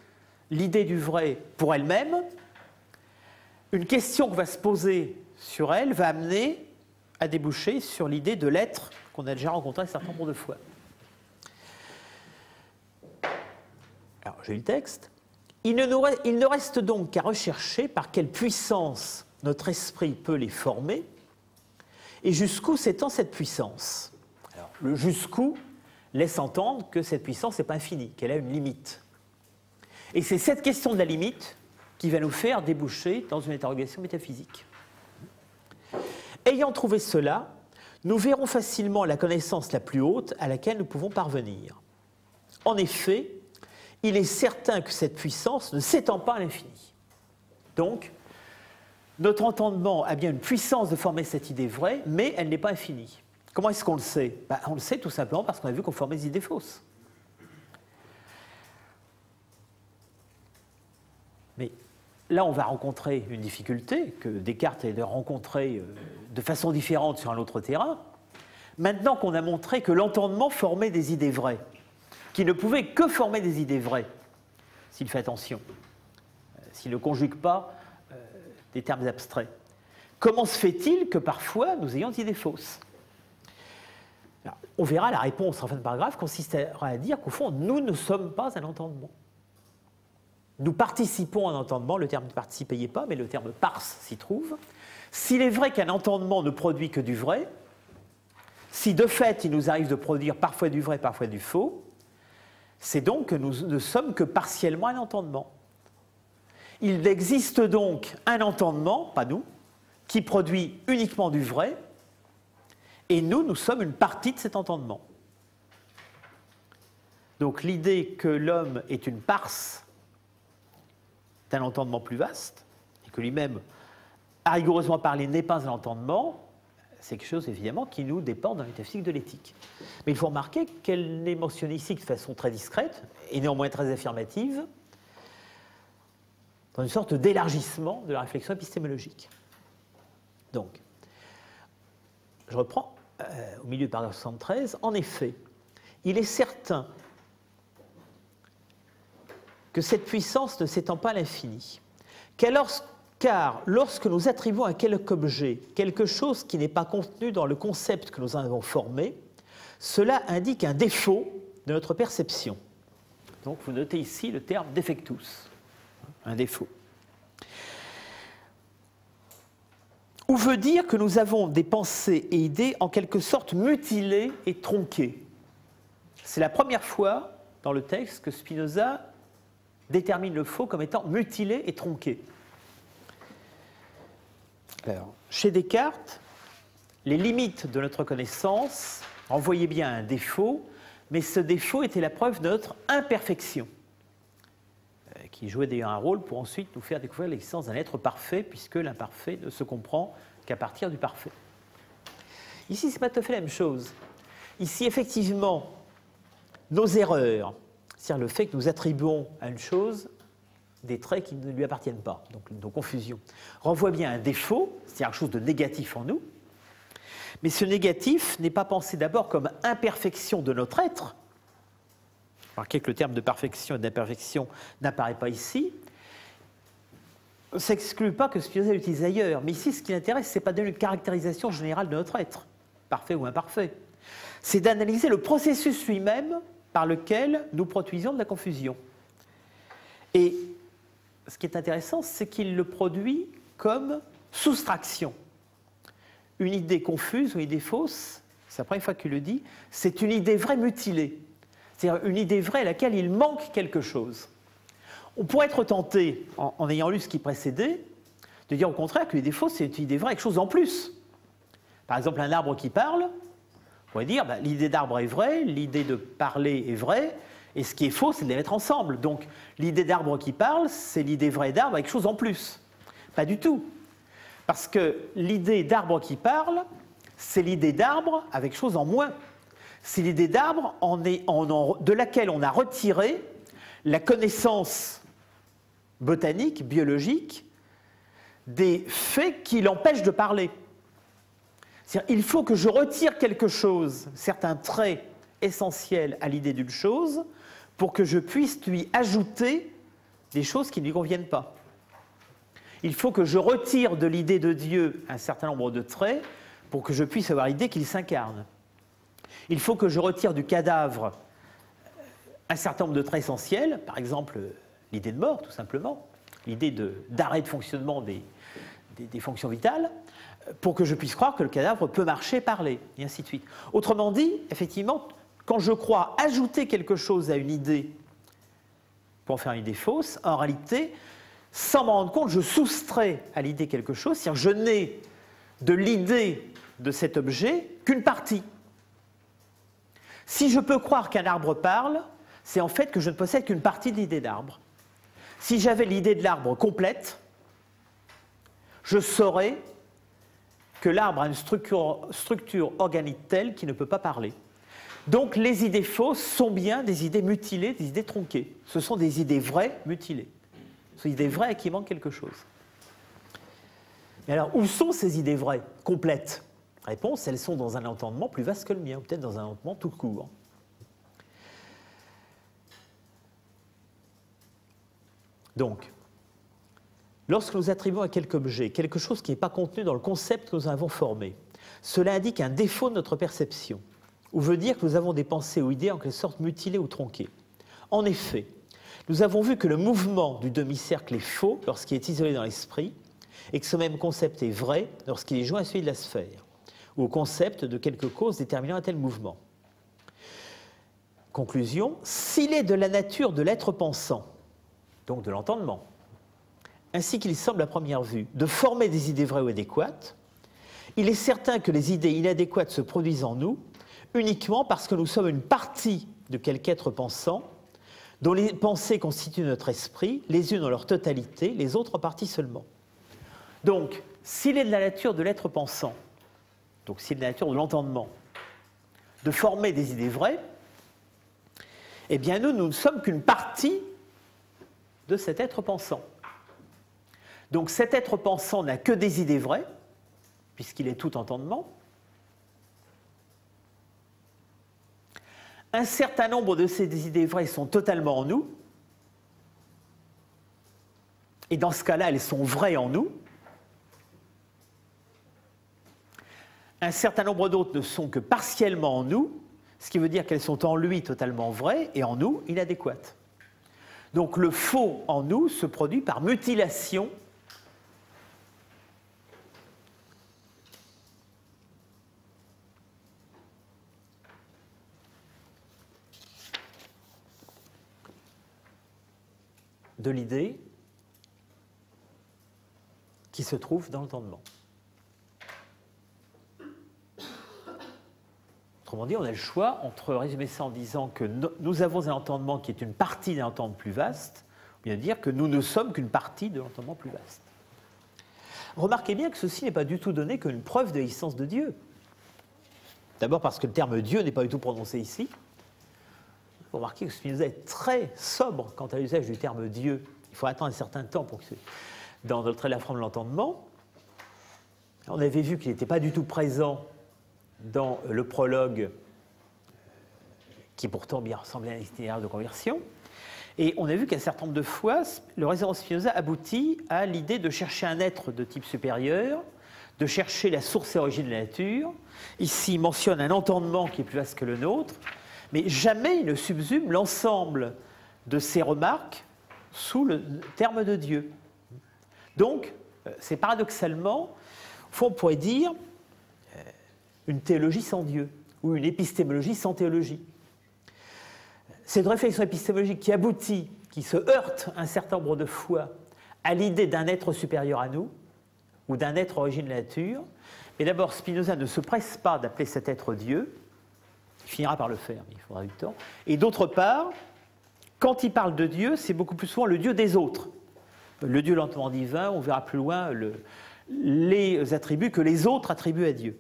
l'idée du vrai pour elle-même, une question qui va se poser sur elle va amener à déboucher sur l'idée de l'être qu'on a déjà rencontré un certain nombre de fois. Alors, j'ai le texte. Il ne reste donc qu'à rechercher par quelle puissance notre esprit peut les former et jusqu'où s'étend cette puissance. Alors, le jusqu'où laisse entendre que cette puissance n'est pas infinie, qu'elle a une limite. Et c'est cette question de la limite qui va nous faire déboucher dans une interrogation métaphysique. Ayant trouvé cela, nous verrons facilement la connaissance la plus haute à laquelle nous pouvons parvenir. En effet, il est certain que cette puissance ne s'étend pas à l'infini. Donc, notre entendement a bien une puissance de former cette idée vraie, mais elle n'est pas infinie. Comment est-ce qu'on le sait? On le sait tout simplement parce qu'on a vu qu'on formait des idées fausses. Mais là, on va rencontrer une difficulté que Descartes a rencontrée de façon différente sur un autre terrain. Maintenant qu'on a montré que l'entendement formait des idées vraies, qui ne pouvait que former des idées vraies, s'il fait attention, s'il ne conjugue pas des termes abstraits. Comment se fait-il que parfois nous ayons des idées fausses? Alors, on verra la réponse en fin de paragraphe consistera à dire qu'au fond, nous ne sommes pas un entendement. Nous participons à un entendement, le terme participe n'y est pas, mais le terme pars s'y trouve. S'il est vrai qu'un entendement ne produit que du vrai, si de fait il nous arrive de produire parfois du vrai, parfois du faux, c'est donc que nous ne sommes que partiellement un entendement. Il existe donc un entendement, pas nous, qui produit uniquement du vrai, et nous sommes une partie de cet entendement. Donc l'idée que l'homme est une parse d'un entendement plus vaste, et que lui-même, à rigoureusement parler, n'est pas un entendement, c'est quelque chose évidemment qui nous dépend dans la métaphysique de l'éthique. Mais il faut remarquer qu'elle n'est mentionnée ici de façon très discrète, et néanmoins très affirmative, dans une sorte d'élargissement de la réflexion épistémologique. Donc, je reprends au milieu du paragraphe 73. En effet, il est certain que cette puissance ne s'étend pas à l'infini, car lorsque nous attribuons à quelque objet quelque chose qui n'est pas contenu dans le concept que nous en avons formé, cela indique un défaut de notre perception. Donc vous notez ici le terme defectus, un défaut. Ou veut dire que nous avons des pensées et idées en quelque sorte mutilées et tronquées. C'est la première fois dans le texte que Spinoza détermine le faux comme étant mutilé et tronqué. Alors, chez Descartes, les limites de notre connaissance renvoyaient bien à un défaut, mais ce défaut était la preuve de notre imperfection. qui jouait d'ailleurs un rôle pour ensuite nous faire découvrir l'existence d'un être parfait, puisque l'imparfait ne se comprend qu'à partir du parfait. Ici, ce n'est pas tout à fait la même chose. Ici, effectivement, nos erreurs, c'est-à-dire le fait que nous attribuons à une chose des traits qui ne lui appartiennent pas, donc nos confusions, renvoient bien à un défaut, c'est-à-dire quelque chose de négatif en nous, mais ce négatif n'est pas pensé d'abord comme imperfection de notre être, remarquez que le terme de perfection et d'imperfection n'apparaît pas ici, ça n'exclut pas que Spinoza l'utilise ailleurs, mais ici, ce qui l'intéresse, ce n'est pas de donner une caractérisation générale de notre être, parfait ou imparfait, c'est d'analyser le processus lui-même par lequel nous produisons de la confusion. Et ce qui est intéressant, c'est qu'il le produit comme soustraction. Une idée confuse ou une idée fausse, c'est la première fois qu'il le dit, c'est une idée vraie mutilée. C'est-à-dire une idée vraie à laquelle il manque quelque chose. On pourrait être tenté, en ayant lu ce qui précédait, de dire au contraire que l'idée fausse, c'est une idée vraie, quelque chose en plus. Par exemple, un arbre qui parle, on pourrait dire l'idée d'arbre est vraie, l'idée de parler est vraie, et ce qui est faux, c'est de les mettre ensemble. Donc, l'idée d'arbre qui parle, c'est l'idée vraie d'arbre avec quelque chose en plus. Pas du tout. Parce que l'idée d'arbre qui parle, c'est l'idée d'arbre avec quelque chose en moins. C'est l'idée d'arbre de laquelle on a retiré la connaissance botanique, biologique, des faits qui l'empêchent de parler. C'est-à-dire, il faut que je retire quelque chose, certains traits essentiels à l'idée d'une chose, pour que je puisse lui ajouter des choses qui ne lui conviennent pas. Il faut que je retire de l'idée de Dieu un certain nombre de traits pour que je puisse avoir l'idée qu'il s'incarne. Il faut que je retire du cadavre un certain nombre de traits essentiels, par exemple l'idée de mort, tout simplement, l'idée d'arrêt de fonctionnement des fonctions vitales, pour que je puisse croire que le cadavre peut marcher, parler, et ainsi de suite. Autrement dit, effectivement, quand je crois ajouter quelque chose à une idée pour en faire une idée fausse, en réalité, sans m'en rendre compte, je soustrais à l'idée quelque chose, c'est-à-dire je n'ai de l'idée de cet objet qu'une partie. Si je peux croire qu'un arbre parle, c'est en fait que je ne possède qu'une partie de l'idée d'arbre. Si j'avais l'idée de l'arbre complète, je saurais que l'arbre a une structure organique telle qu'il ne peut pas parler. Donc les idées fausses sont bien des idées mutilées, des idées tronquées. Ce sont des idées vraies mutilées. Ce sont des idées vraies à qui manque quelque chose. Mais alors, où sont ces idées vraies, complètes? Réponse, elles sont dans un entendement plus vaste que le mien, ou peut-être dans un entendement tout court. Donc, lorsque nous attribuons à quelque objet quelque chose qui n'est pas contenu dans le concept que nous avons formé, cela indique un défaut de notre perception, ou veut dire que nous avons des pensées ou idées en quelque sorte mutilées ou tronquées. En effet, nous avons vu que le mouvement du demi-cercle est faux lorsqu'il est isolé dans l'esprit, et que ce même concept est vrai lorsqu'il est joint à celui de la sphère, ou au concept de quelque cause déterminant un tel mouvement. Conclusion, s'il est de la nature de l'être pensant, donc de l'entendement, ainsi qu'il semble à première vue, de former des idées vraies ou adéquates, il est certain que les idées inadéquates se produisent en nous uniquement parce que nous sommes une partie de quelque être pensant dont les pensées constituent notre esprit, les unes dans leur totalité, les autres en partie seulement. Donc, s'il est de la nature de l'être pensant, donc s'il est de la nature de l'entendement, de former des idées vraies, eh bien nous ne sommes qu'une partie de cet être pensant. Donc cet être pensant n'a que des idées vraies, puisqu'il est tout entendement. Un certain nombre de ces idées vraies sont totalement en nous, et dans ce cas-là, elles sont vraies en nous. Un certain nombre d'autres ne sont que partiellement en nous, ce qui veut dire qu'elles sont en lui totalement vraies et en nous inadéquates. Donc le faux en nous se produit par mutilation de l'idée qui se trouve dans l'entendement. Autrement dit, on a le choix entre résumer ça en disant que nous avons un entendement qui est une partie d'un entendement plus vaste, ou Il vient de dire que nous ne sommes qu'une partie de l'entendement plus vaste. Remarquez bien que ceci n'est pas du tout donné qu'une preuve de l'existence de Dieu. D'abord parce que le terme Dieu n'est pas du tout prononcé ici. Vous remarquez que Spinoza est très sobre quant à l'usage du terme Dieu. Il faut attendre un certain temps pour que dans le trait de la forme de l'entendement. On avait vu qu'il n'était pas du tout présent dans le prologue, qui pourtant bien ressemblait à un itinéraire de conversion. Et on a vu qu'un certain nombre de fois, le raisonnement de Spinoza aboutit à l'idée de chercher un être de type supérieur, de chercher la source et l'origine de la nature. Ici, il mentionne un entendement qui est plus vaste que le nôtre, mais jamais il ne subsume l'ensemble de ces remarques sous le terme de Dieu. Donc, c'est paradoxalement, au fond, on pourrait dire une théologie sans Dieu, ou une épistémologie sans théologie. C'est une réflexion épistémologique qui aboutit, qui se heurte un certain nombre de fois à l'idée d'un être supérieur à nous, ou d'un être origine de la nature. Mais d'abord, Spinoza ne se presse pas d'appeler cet être Dieu, il finira par le faire, mais il faudra du temps. Et d'autre part, quand il parle de Dieu, c'est beaucoup plus souvent le Dieu des autres. Le Dieu l'entendement divin, on verra plus loin les attributs que les autres attribuent à Dieu.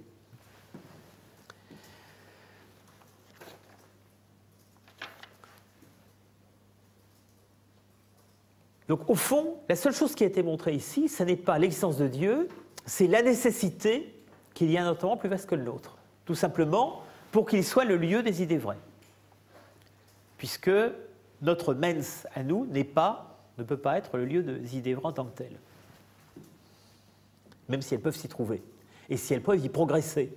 Donc au fond, la seule chose qui a été montrée ici, ce n'est pas l'existence de Dieu, c'est la nécessité qu'il y ait un entendement plus vaste que le nôtre. Tout simplement pour qu'il soit le lieu des idées vraies. Puisque notre mens à nous ne peut pas être le lieu des idées vraies en tant que telles. Même si elles peuvent s'y trouver. Et si elles peuvent y progresser.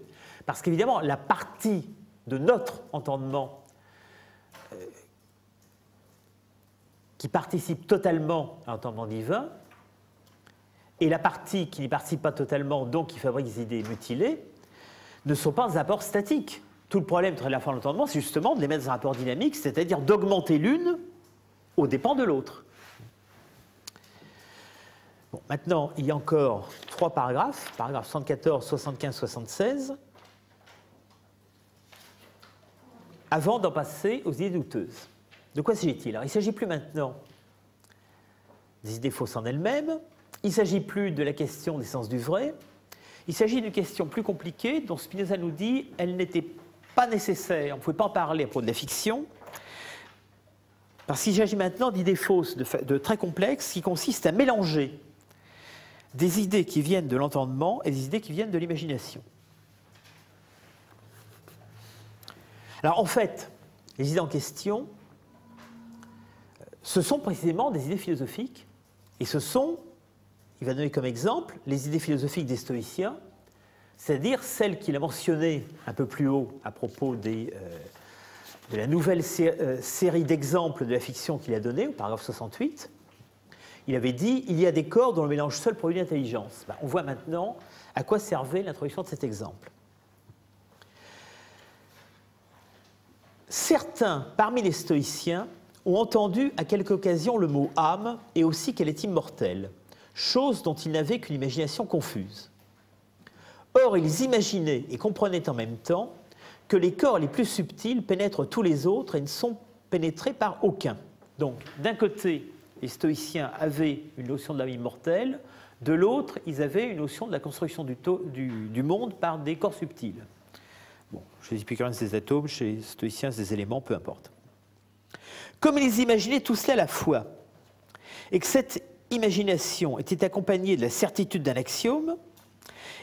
Parce qu'évidemment, la partie de notre entendement qui participe totalement à l'entendement divin, et la partie qui n'y participe pas totalement, donc qui fabrique des idées mutilées, ne sont pas des apports statiques. Tout le problème de la forme de l'entendement, c'est justement de les mettre dans un rapport dynamique, c'est-à-dire d'augmenter l'une aux dépens de l'autre. Bon, maintenant, il y a encore 3 paragraphes, paragraphes 74, 75, 76, avant d'en passer aux idées douteuses. De quoi s'agit-il? Alors, il ne s'agit plus maintenant des idées fausses en elles-mêmes, il ne s'agit plus de la question des sens du vrai, il s'agit d'une question plus compliquée dont Spinoza nous dit elle n'était pas nécessaire, on ne pouvait pas en parler à propos de la fiction, parce qu'il s'agit maintenant d'idées fausses de très complexes qui consistent à mélanger des idées qui viennent de l'entendement et des idées qui viennent de l'imagination. Alors en fait, les idées en question, ce sont précisément des idées philosophiques, et ce sont, il va donner comme exemple, les idées philosophiques des stoïciens, c'est-à-dire celles qu'il a mentionnées un peu plus haut à propos de la nouvelle série d'exemples de la fiction qu'il a donnée, au paragraphe 68. Il avait dit « Il y a des corps dont le mélange seul produit l'intelligence ». On voit maintenant à quoi servait l'introduction de cet exemple. Certains, parmi les stoïciens, ont entendu à quelque occasion le mot « âme » et aussi qu'elle est immortelle, chose dont ils n'avaient qu'une imagination confuse. Or, ils imaginaient et comprenaient en même temps que les corps les plus subtils pénètrent tous les autres et ne sont pénétrés par aucun. Donc, d'un côté, les stoïciens avaient une notion de l'âme immortelle, de l'autre, ils avaient une notion de la construction du monde par des corps subtils. Bon, chez les épicuriens, c'est des atomes, chez les stoïciens, c'est des éléments, peu importe. Comme ils imaginaient tout cela à la fois, et que cette imagination était accompagnée de la certitude d'un axiome,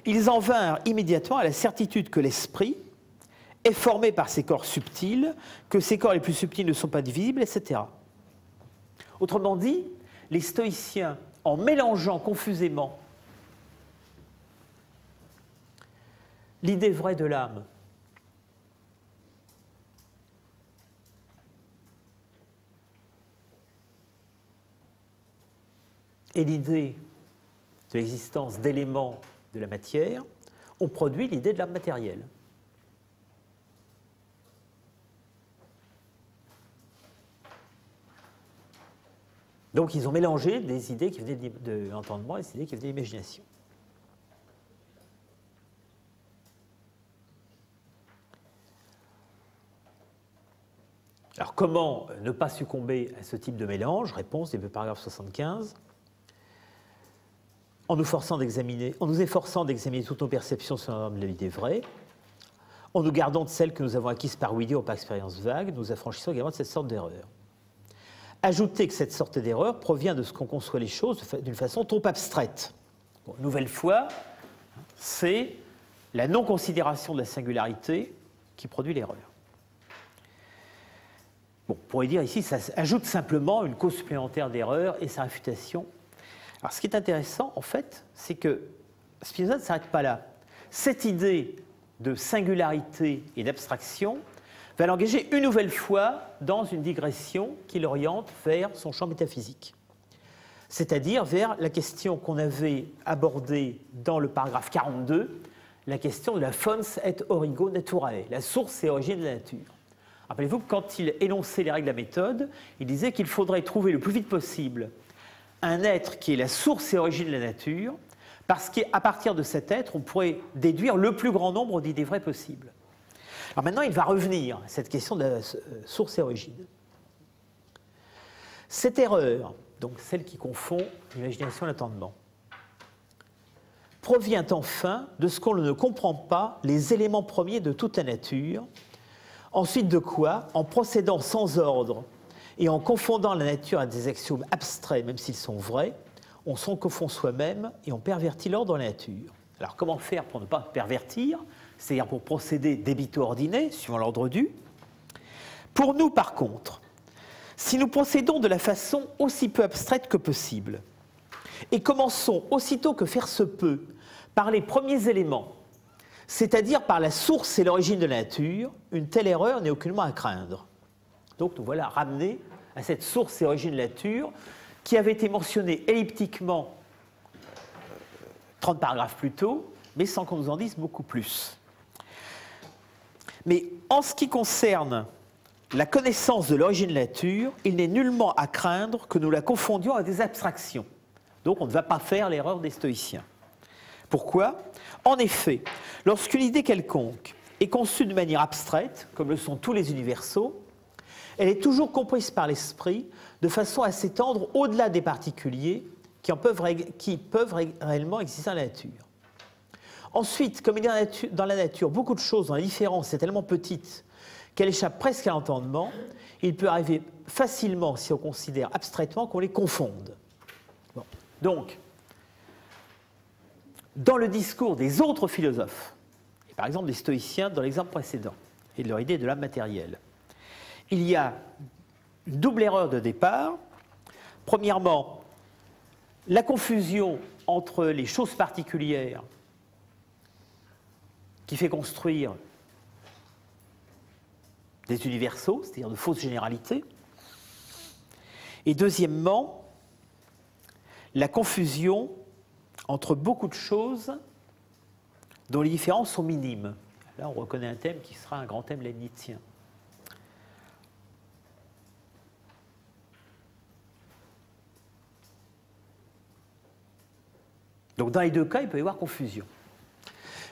ils en vinrent immédiatement à la certitude que l'esprit est formé par ces corps subtils, que ces corps les plus subtils ne sont pas divisibles, etc. Autrement dit, les stoïciens, en mélangeant confusément l'idée vraie de l'âme et l'idée de l'existence d'éléments de la matière, ont produit l'idée de l'âme matérielle. Donc ils ont mélangé des idées qui venaient de l'entendement et des idées qui venaient de l'imagination. Alors comment ne pas succomber à ce type de mélange? Réponse, début paragraphe 75. En nous efforçant d'examiner toutes nos perceptions selon la norme de la vie des vrais, en nous gardant de celles que nous avons acquises par ouï-dire ou par expérience vague, nous affranchissons également de cette sorte d'erreur. Ajoutez que cette sorte d'erreur provient de ce qu'on conçoit les choses d'une façon trop abstraite. Bon, nouvelle fois, c'est la non-considération de la singularité qui produit l'erreur. Bon, on pourrait dire ici, ça ajoute simplement une cause supplémentaire d'erreur et sa réfutation. Alors, ce qui est intéressant, en fait, c'est que Spinoza ne s'arrête pas là. Cette idée de singularité et d'abstraction va l'engager une nouvelle fois dans une digression qui l'oriente vers son champ métaphysique, c'est-à-dire vers la question qu'on avait abordée dans le paragraphe 42, la question de la fons et origo naturae, la source et origine de la nature. Rappelez-vous que quand il énonçait les règles de la méthode, il disait qu'il faudrait trouver le plus vite possible un être qui est la source et origine de la nature, parce qu'à partir de cet être, on pourrait déduire le plus grand nombre d'idées vraies possibles. Alors maintenant, il va revenir à cette question de la source et origine. Cette erreur, donc celle qui confond l'imagination et l'entendement, provient enfin de ce qu'on ne comprend pas les éléments premiers de toute la nature, ensuite de quoi, en procédant sans ordre et en confondant la nature à des axiomes abstraits, même s'ils sont vrais, on s'en confond soi-même et on pervertit l'ordre de la nature. Alors comment faire pour ne pas pervertir, c'est-à-dire pour procéder débito ordine, suivant l'ordre dû? Pour nous, par contre, si nous procédons de la façon aussi peu abstraite que possible, et commençons aussitôt que faire se peut par les premiers éléments, c'est-à-dire par la source et l'origine de la nature, une telle erreur n'est aucunement à craindre. Donc nous voilà ramenés à cette source et origine de la nature qui avait été mentionnée elliptiquement 30 paragraphes plus tôt, mais sans qu'on nous en dise beaucoup plus. Mais en ce qui concerne la connaissance de l'origine de la nature, il n'est nullement à craindre que nous la confondions à des abstractions. Donc on ne va pas faire l'erreur des stoïciens. Pourquoi? En effet, lorsqu'une idée quelconque est conçue de manière abstraite, comme le sont tous les universaux, elle est toujours comprise par l'esprit de façon à s'étendre au-delà des particuliers qui peuvent réellement exister dans la nature. Ensuite, comme il y a dans la nature beaucoup de choses dont la différence est tellement petite qu'elle échappe presque à l'entendement, il peut arriver facilement, si on considère abstraitement, qu'on les confonde. Bon. Donc, dans le discours des autres philosophes, et par exemple des stoïciens dans l'exemple précédent, et de leur idée de l'âme matérielle, il y a une double erreur de départ. Premièrement, la confusion entre les choses particulières qui fait construire des universaux, c'est-à-dire de fausses généralités. Et deuxièmement, la confusion entre beaucoup de choses dont les différences sont minimes. Là, on reconnaît un thème qui sera un grand thème leibnizien. Donc dans les deux cas, il peut y avoir confusion.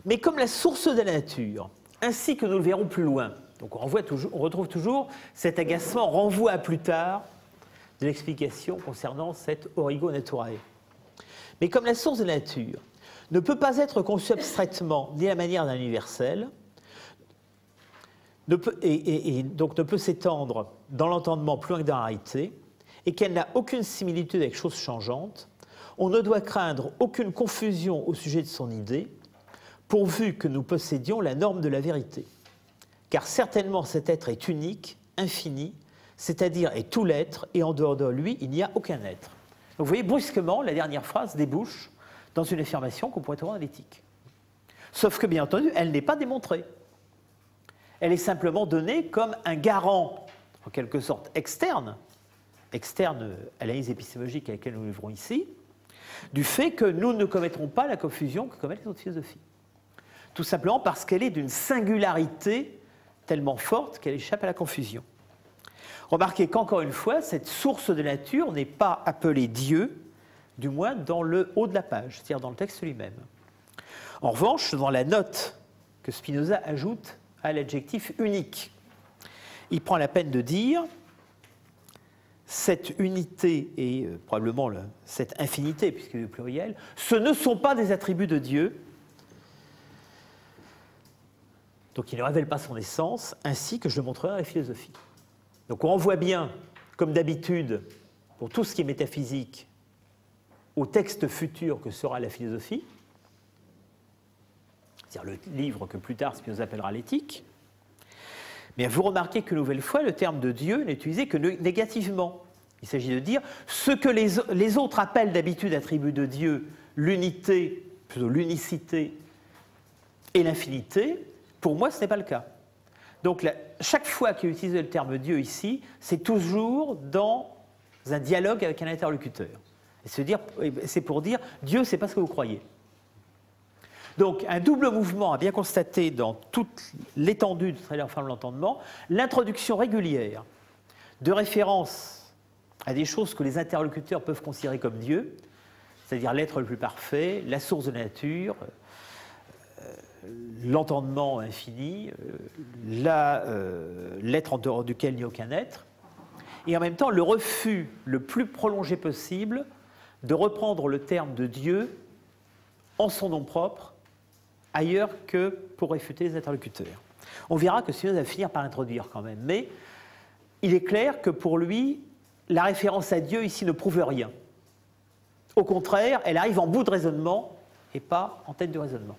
Mais comme la source de la nature, ainsi que nous le verrons plus loin, donc on retrouve toujours cet agacement renvoi à plus tard de l'explication concernant cette origo naturae. Mais comme la source de la nature ne peut pas être conçue abstraitement ni à la manière d'un universel, et donc ne peut s'étendre dans l'entendement plus loin que dans la réalité, et qu'elle n'a aucune similitude avec choses changeantes, on ne doit craindre aucune confusion au sujet de son idée, pourvu que nous possédions la norme de la vérité. Car certainement cet être est unique, infini, c'est-à-dire est tout l'être, et en dehors de lui, il n'y a aucun être. Donc vous voyez, brusquement, la dernière phrase débouche dans une affirmation qu'on pourrait trouver dans l'éthique. Sauf que, bien entendu, elle n'est pas démontrée. Elle est simplement donnée comme un garant, en quelque sorte externe à l'analyse épistémologique à laquelle nous livrons ici, du fait que nous ne commettrons pas la confusion que commettent les autres philosophies. Tout simplement parce qu'elle est d'une singularité tellement forte qu'elle échappe à la confusion. Remarquez qu'encore une fois, cette source de nature n'est pas appelée Dieu, du moins dans le haut de la page, c'est-à-dire dans le texte lui-même. En revanche, dans la note que Spinoza ajoute à l'adjectif unique, il prend la peine de dire cette unité et probablement cette infinité, puisque c'est pluriel, ce ne sont pas des attributs de Dieu. Donc il ne révèle pas son essence, ainsi que je le montrerai dans la philosophie. Donc on voit bien, comme d'habitude, pour tout ce qui est métaphysique, au texte futur que sera la philosophie, c'est-à-dire le livre que plus tard Spinoza appellera l'éthique. Mais vous remarquez qu'une nouvelle fois, le terme de Dieu n'est utilisé que négativement. Il s'agit de dire ce que les autres appellent d'habitude attribut de Dieu, l'unité, plutôt l'unicité et l'infinité, pour moi ce n'est pas le cas. Donc chaque fois qu'il utilise le terme Dieu ici, c'est toujours dans un dialogue avec un interlocuteur. C'est pour dire Dieu, c'est pas ce que vous croyez. Donc un double mouvement à bien constater dans toute l'étendue du traité de la forme de l'entendement, l'introduction régulière de références à des choses que les interlocuteurs peuvent considérer comme Dieu, c'est-à-dire l'être le plus parfait, la source de la nature, l'entendement infini, l'être en dehors duquel il n'y a aucun être, et en même temps le refus le plus prolongé possible de reprendre le terme de Dieu en son nom propre, ailleurs que pour réfuter les interlocuteurs. On verra que Spinoza va finir par l'introduire quand même, mais il est clair que pour lui, la référence à Dieu ici ne prouve rien. Au contraire, elle arrive en bout de raisonnement et pas en tête de raisonnement.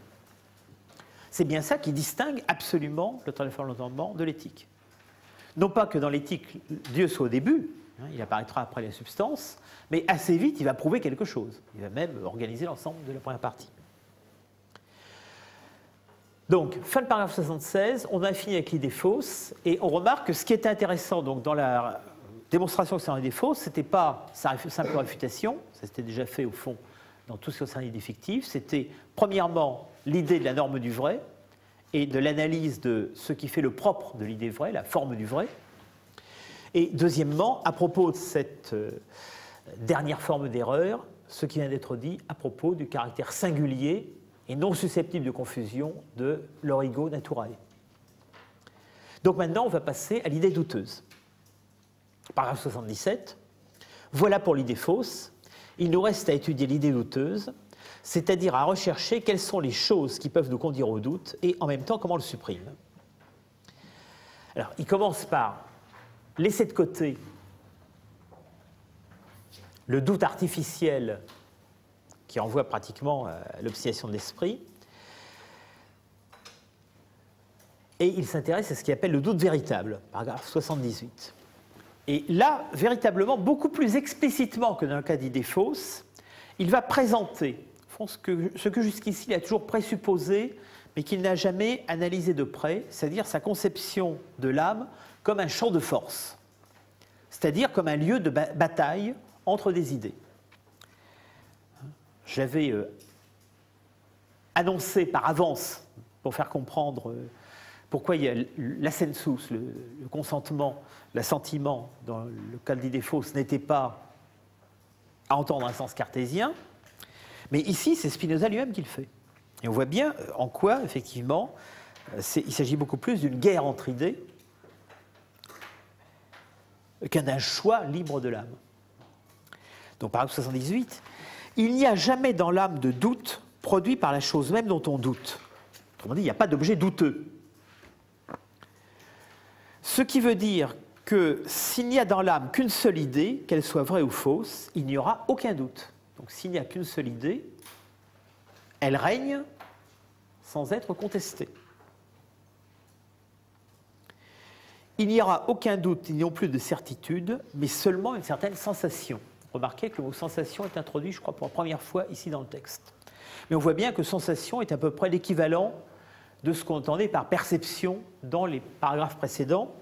C'est bien ça qui distingue absolument le traité de la forme de l'entendement de l'éthique. Non pas que dans l'éthique, Dieu soit au début, il apparaîtra après la substance, mais assez vite, il va prouver quelque chose. Il va même organiser l'ensemble de la première partie. Donc, fin de paragraphe 76, on a fini avec l'idée fausse, et on remarque que ce qui était intéressant donc, dans la démonstration que c'est une idée fausse, ce n'était pas sa simple réfutation, ça s'était déjà fait au fond dans tout ce qui concerne l'idée fictive, c'était premièrement l'idée de la norme du vrai, et de l'analyse de ce qui fait le propre de l'idée vraie, la forme du vrai, et deuxièmement, à propos de cette dernière forme d'erreur, ce qui vient d'être dit à propos du caractère singulier et non susceptible de confusion de l'origo naturae. Donc maintenant, on va passer à l'idée douteuse. Paragraphe 77. Voilà pour l'idée fausse. Il nous reste à étudier l'idée douteuse, c'est-à-dire à rechercher quelles sont les choses qui peuvent nous conduire au doute et en même temps comment on le supprime. Alors, il commence par laisser de côté le doute artificiel qui renvoie pratiquement à l'obstination de l'esprit, et il s'intéresse à ce qu'il appelle le doute véritable, paragraphe 78. Et là, véritablement, beaucoup plus explicitement que dans le cas d'idée fausse, il va présenter ce que jusqu'ici il a toujours présupposé, mais qu'il n'a jamais analysé de près, c'est-à-dire sa conception de l'âme comme un champ de force, c'est-à-dire comme un lieu de bataille entre des idées. J'avais annoncé par avance, pour faire comprendre pourquoi il y a l'assensus, le consentement, l'assentiment, dans le cas de l'idée fausse, n'était pas à entendre un sens cartésien, mais ici, c'est Spinoza lui-même qui le fait. Et on voit bien en quoi, effectivement, il s'agit beaucoup plus d'une guerre entre idées qu'un d'un choix libre de l'âme. Donc, paragraphe 78, il n'y a jamais dans l'âme de doute produit par la chose même dont on doute. Autrement dit, il n'y a pas d'objet douteux. Ce qui veut dire que s'il n'y a dans l'âme qu'une seule idée, qu'elle soit vraie ou fausse, il n'y aura aucun doute. Donc s'il n'y a qu'une seule idée, elle règne sans être contestée. Il n'y aura aucun doute, non plus de certitude, mais seulement une certaine sensation. Remarquez que le mot sensation est introduit, je crois, pour la première fois ici dans le texte. Mais on voit bien que sensation est à peu près l'équivalent de ce qu'on entendait par perception dans les paragraphes précédents.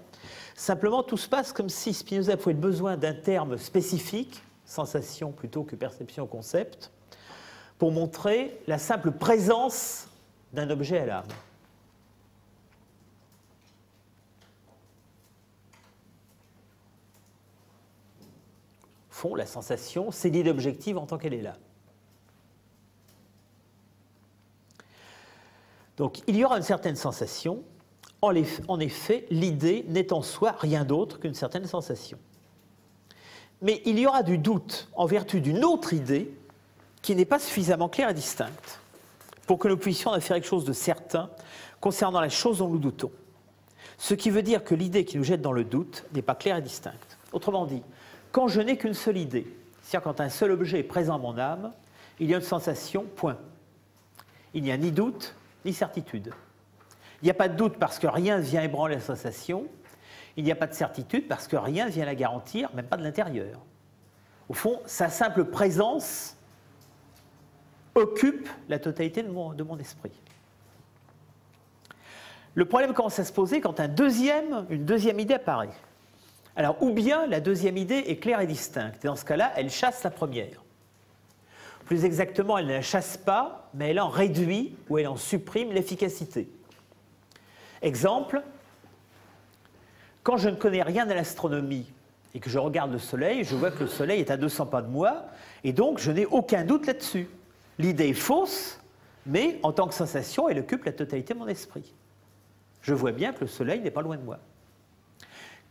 Simplement, tout se passe comme si Spinoza pouvait besoin d'un terme spécifique, sensation plutôt que perception concept, pour montrer la simple présence d'un objet à l'âme. Au fond, la sensation, c'est l'idée objective en tant qu'elle est là. Donc, il y aura une certaine sensation En effet, l'idée n'est en soi rien d'autre qu'une certaine sensation. Mais il y aura du doute en vertu d'une autre idée qui n'est pas suffisamment claire et distincte pour que nous puissions en faire quelque chose de certain concernant la chose dont nous doutons. Ce qui veut dire que l'idée qui nous jette dans le doute n'est pas claire et distincte. Autrement dit, quand je n'ai qu'une seule idée, c'est-à-dire quand un seul objet est présent dans mon âme, il y a une sensation, point. Il n'y a ni doute, ni certitude. Il n'y a pas de doute parce que rien ne vient ébranler la sensation. Il n'y a pas de certitude parce que rien ne vient la garantir, même pas de l'intérieur. Au fond, sa simple présence occupe la totalité de mon esprit. Le problème commence à se poser quand une deuxième idée apparaît. Alors, ou bien la deuxième idée est claire et distincte, et dans ce cas-là, elle chasse la première. Plus exactement, elle ne la chasse pas, mais elle en réduit ou elle en supprime l'efficacité. Exemple, quand je ne connais rien à l'astronomie et que je regarde le Soleil, je vois que le Soleil est à 200 pas de moi, et donc je n'ai aucun doute là-dessus. L'idée est fausse, mais en tant que sensation, elle occupe la totalité de mon esprit. Je vois bien que le Soleil n'est pas loin de moi.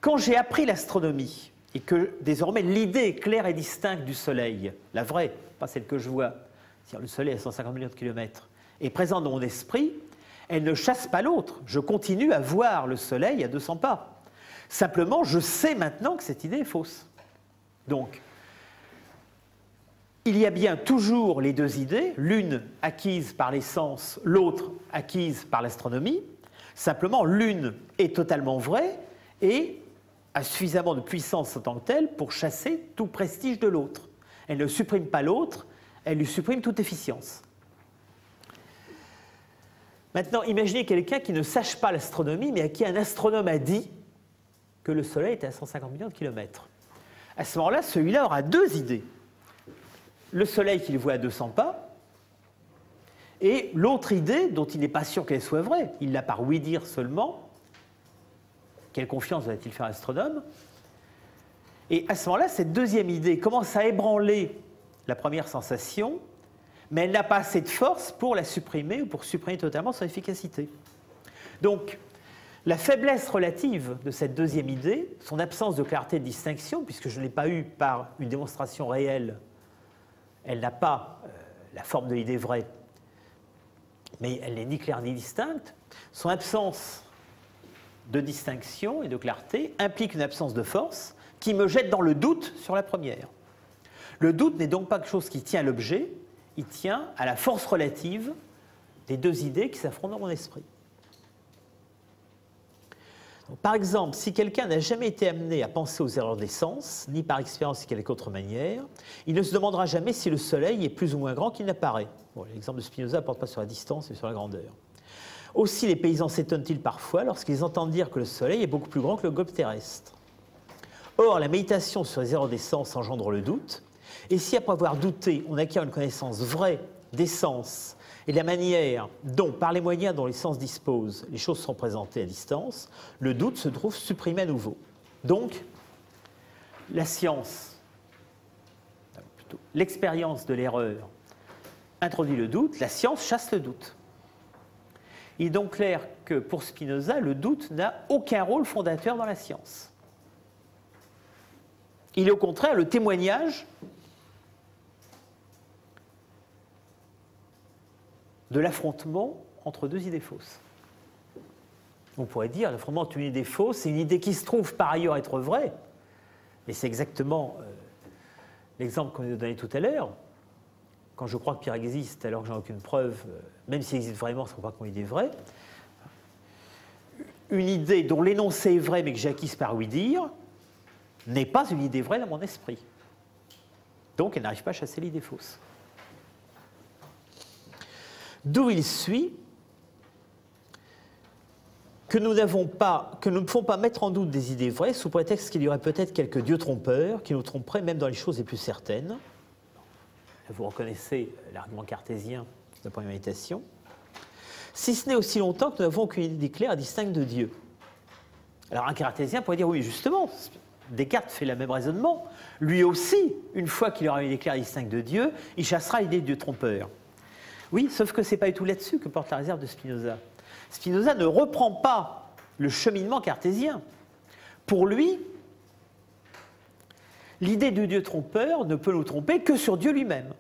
Quand j'ai appris l'astronomie et que désormais l'idée est claire et distincte du Soleil, la vraie, pas celle que je vois, c'est-à-dire le Soleil à 150 millions de kilomètres, est présente dans mon esprit, elle ne chasse pas l'autre. Je continue à voir le Soleil à 200 pas. Simplement, je sais maintenant que cette idée est fausse. Donc, il y a bien toujours les deux idées, l'une acquise par les sens, l'autre acquise par l'astronomie. Simplement, l'une est totalement vraie et a suffisamment de puissance en tant que telle pour chasser tout prestige de l'autre. Elle ne supprime pas l'autre, elle lui supprime toute efficience. Maintenant, imaginez quelqu'un qui ne sache pas l'astronomie, mais à qui un astronome a dit que le Soleil était à 150 millions de kilomètres. À ce moment-là, celui-là aura deux idées. Le Soleil qu'il voit à 200 pas, et l'autre idée, dont il n'est pas sûr qu'elle soit vraie, il l'a par oui dire seulement. Quelle confiance va-t-il faire à l'astronome? Et à ce moment-là, cette deuxième idée commence à ébranler la première sensation, mais elle n'a pas assez de force pour la supprimer ou pour supprimer totalement son efficacité. Donc, la faiblesse relative de cette deuxième idée, son absence de clarté et de distinction, puisque je ne l'ai pas eue par une démonstration réelle, elle n'a pas la forme de l'idée vraie, mais elle n'est ni claire ni distincte, son absence de distinction et de clarté implique une absence de force qui me jette dans le doute sur la première. Le doute n'est donc pas quelque chose qui tient à l'objet, il tient à la force relative des deux idées qui s'affrontent dans mon esprit. Donc, par exemple, si quelqu'un n'a jamais été amené à penser aux erreurs des sens, ni par expérience ni quelque autre manière, il ne se demandera jamais si le Soleil est plus ou moins grand qu'il n'apparaît. Bon, l'exemple de Spinoza ne porte pas sur la distance, mais sur la grandeur. Aussi, les paysans s'étonnent-ils parfois lorsqu'ils entendent dire que le Soleil est beaucoup plus grand que le globe terrestre. Or, la méditation sur les erreurs des sens engendre le doute, et si après avoir douté, on acquiert une connaissance vraie des sens et de la manière dont, par les moyens dont les sens disposent, les choses sont présentées à distance, le doute se trouve supprimé à nouveau. Donc, la science, plutôt l'expérience de l'erreur introduit le doute, la science chasse le doute. Il est donc clair que pour Spinoza, le doute n'a aucun rôle fondateur dans la science. Il est au contraire le témoignage de l'affrontement entre deux idées fausses. On pourrait dire l'affrontement entre une idée fausse, c'est une idée qui se trouve par ailleurs être vraie, et c'est exactement l'exemple qu'on a donné tout à l'heure. Quand je crois que Pierre existe alors que j'en ai aucune preuve, même s'il existe vraiment, ça ne veut pas qu'on ait une idée vraie. Une idée dont l'énoncé est vrai mais que j'ai acquise par oui dire n'est pas une idée vraie dans mon esprit. Donc elle n'arrive pas à chasser l'idée fausse. D'où il suit que nous ne pouvons pas mettre en doute des idées vraies sous prétexte qu'il y aurait peut-être quelques dieux trompeurs qui nous tromperaient même dans les choses les plus certaines. Vous reconnaissez l'argument cartésien de la première méditation. Si ce n'est aussi longtemps que nous n'avons aucune idée claire et distincte de Dieu. Alors un cartésien pourrait dire, oui, justement, Descartes fait le même raisonnement. Lui aussi, une fois qu'il aura une idée claire et distincte de Dieu, il chassera l'idée de Dieu trompeur. Oui, sauf que ce n'est pas du tout là-dessus que porte la réserve de Spinoza. Spinoza ne reprend pas le cheminement cartésien. Pour lui, l'idée du Dieu trompeur ne peut nous tromper que sur Dieu lui-même.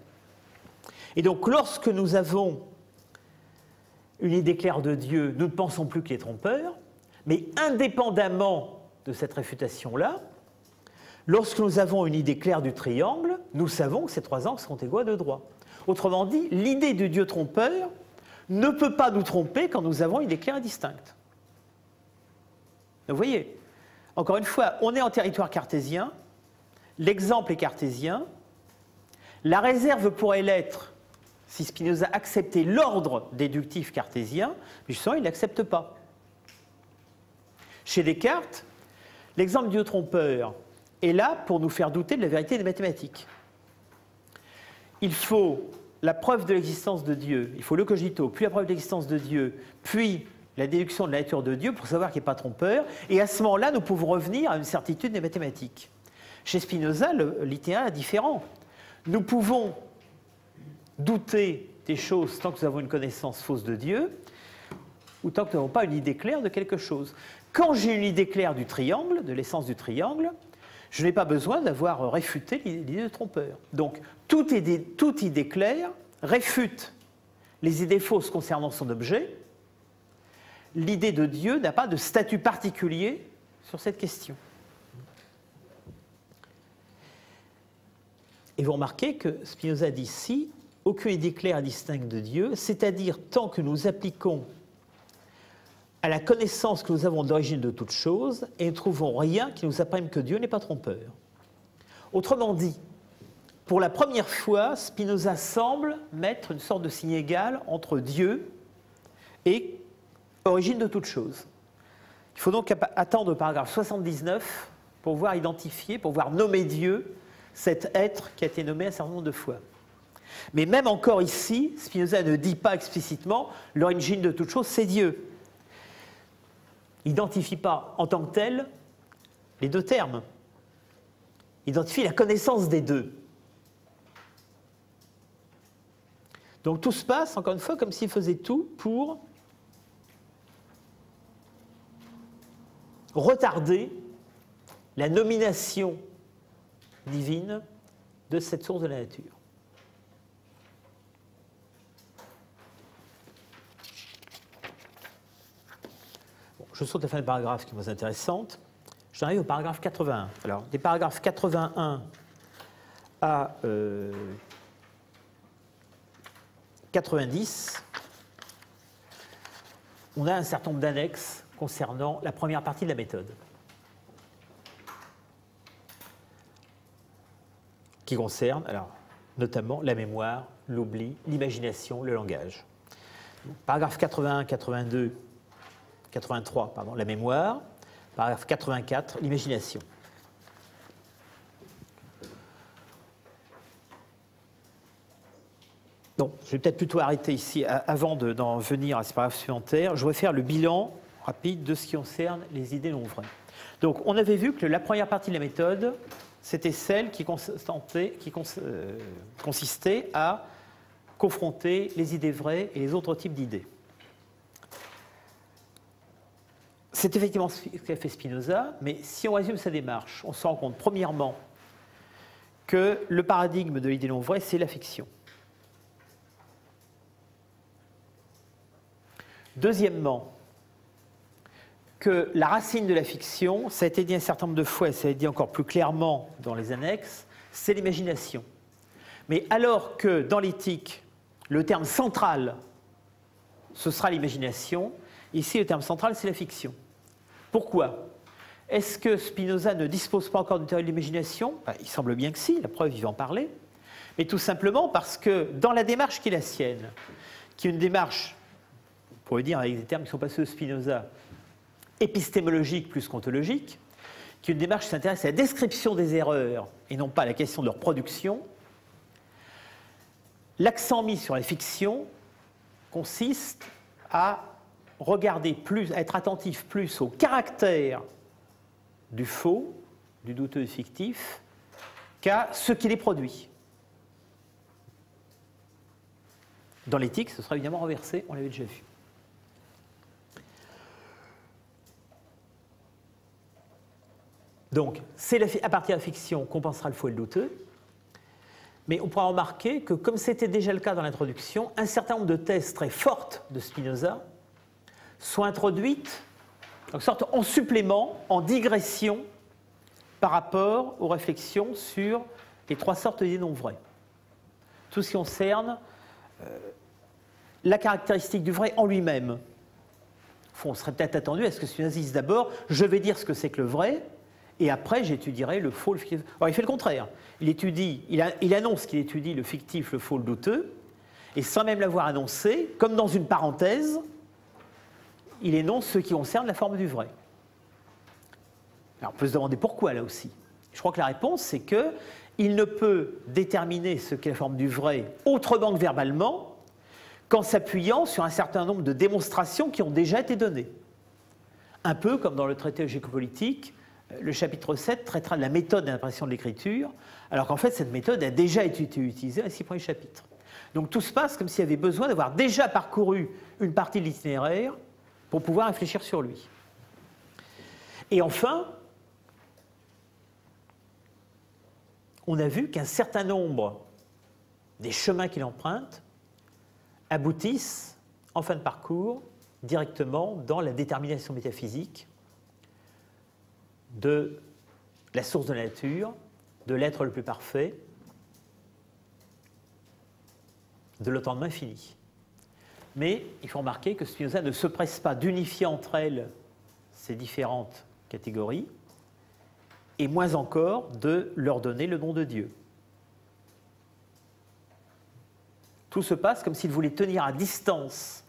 Et donc, lorsque nous avons une idée claire de Dieu, nous ne pensons plus qu'il est trompeur, mais indépendamment de cette réfutation-là, lorsque nous avons une idée claire du triangle, nous savons que ces trois angles sont égaux à deux droits. Autrement dit, l'idée du Dieu trompeur ne peut pas nous tromper quand nous avons une idée claire et distincte. Vous voyez, encore une fois, on est en territoire cartésien, l'exemple est cartésien, la réserve pourrait l'être si Spinoza acceptait l'ordre déductif cartésien, mais justement, il ne l'accepte pas. Chez Descartes, l'exemple du Dieu trompeur est là pour nous faire douter de la vérité des mathématiques. Il faut la preuve de l'existence de Dieu, il faut le cogito, puis la preuve de l'existence de Dieu, puis la déduction de la nature de Dieu pour savoir qu'il n'est pas trompeur, et à ce moment-là, nous pouvons revenir à une certitude des mathématiques. Chez Spinoza, l'itinéraire est différent. Nous pouvons douter des choses tant que nous avons une connaissance fausse de Dieu, ou tant que nous n'avons pas une idée claire de quelque chose. Quand j'ai une idée claire du triangle, de l'essence du triangle, je n'ai pas besoin d'avoir réfuté l'idée de trompeur. Donc, toute idée claire réfute les idées fausses concernant son objet. L'idée de Dieu n'a pas de statut particulier sur cette question. Et vous remarquez que Spinoza dit ici, aucune idée claire et distincte de Dieu, c'est-à-dire tant que nous appliquons à la connaissance que nous avons de l'origine de toute chose et ne trouvons rien qui nous apprenne que Dieu n'est pas trompeur. Autrement dit, pour la première fois, Spinoza semble mettre une sorte de signe égal entre Dieu et origine de toute chose. Il faut donc attendre le paragraphe 79 pour voir identifier, pour voir nommer Dieu, cet être qui a été nommé un certain nombre de fois. Mais même encore ici, Spinoza ne dit pas explicitement l'origine de toute chose, c'est Dieu. Il n'identifie pas en tant que tel les deux termes. Il identifie la connaissance des deux. Donc tout se passe, encore une fois, comme s'il faisait tout pour retarder la nomination divine de cette source de la nature. Bon, je saute la fin du paragraphe qui est moins intéressante. J'arrive au paragraphe 81. Alors, des paragraphes 81 à 90, on a un certain nombre d'annexes concernant la première partie de la méthode, qui concerne, alors, notamment la mémoire, l'oubli, l'imagination, le langage. Donc, paragraphe 81, 82, 83, pardon, la mémoire. Paragraphe 84, l'imagination. Donc, je vais peut-être plutôt arrêter ici, avant d'en venir à ce paragraphe supplémentaire. Je voudrais faire le bilan rapide de ce qui concerne les idées non vraies. Donc, on avait vu que la première partie de la méthode, c'était celle qui consistait à confronter les idées vraies et les autres types d'idées. C'est effectivement ce qu'a fait Spinoza, mais si on résume sa démarche, on se rend compte, premièrement, que le paradigme de l'idée non vraie, c'est la fiction. Deuxièmement, que la racine de la fiction, ça a été dit un certain nombre de fois, et ça a été dit encore plus clairement dans les annexes, c'est l'imagination. Mais alors que dans l'éthique, le terme central, ce sera l'imagination, ici le terme central, c'est la fiction. Pourquoi? Est-ce que Spinoza ne dispose pas encore d'une théorie de l'imagination? Il semble bien que si, la preuve, il va en parler. Mais tout simplement parce que dans la démarche qui est la sienne, qui est une démarche, on pourrait dire avec des termes qui sont pas ceux de Spinoza, épistémologique plus qu'ontologique, qui est une démarche qui s'intéresse à la description des erreurs et non pas à la question de leur production, l'accent mis sur la fiction consiste à regarder plus, à être attentif plus au caractère du faux, du douteux et du fictif, qu'à ce qui les produit. Dans l'éthique, ce sera évidemment renversé, on l'avait déjà vu. Donc, c'est à partir de la fiction qu'on pensera le faux et le douteux. Mais on pourra remarquer que, comme c'était déjà le cas dans l'introduction, un certain nombre de thèses très fortes de Spinoza sont introduites en sorte en supplément, en digression par rapport aux réflexions sur les trois sortes d'idées non vraies. Tout ce qui concerne la caractéristique du vrai en lui-même. On serait peut-être attendu à ce que Spinoza dise d'abord « je vais dire ce que c'est que le vrai », et après, j'étudierai le faux, le fictif. Alors, il fait le contraire. Il annonce qu'il étudie le fictif, le faux, le douteux, et sans même l'avoir annoncé, comme dans une parenthèse, il énonce ce qui concerne la forme du vrai. Alors, on peut se demander pourquoi, là aussi. Je crois que la réponse, c'est qu'il ne peut déterminer ce qu'est la forme du vrai autrement que verbalement, qu'en s'appuyant sur un certain nombre de démonstrations qui ont déjà été données. Un peu comme dans le traité géopolitique, le chapitre 7 traitera de la méthode d'impression de l'écriture, alors qu'en fait, cette méthode a déjà été utilisée dans les 6 premiers chapitres. Donc tout se passe comme s'il y avait besoin d'avoir déjà parcouru une partie de l'itinéraire pour pouvoir réfléchir sur lui. Et enfin, on a vu qu'un certain nombre des chemins qu'il emprunte aboutissent, en fin de parcours, directement dans la détermination métaphysique de la source de la nature, de l'être le plus parfait, de l'entendement infini. Mais il faut remarquer que Spinoza ne se presse pas d'unifier entre elles ces différentes catégories, et moins encore de leur donner le nom de Dieu. Tout se passe comme s'il voulait tenir à distance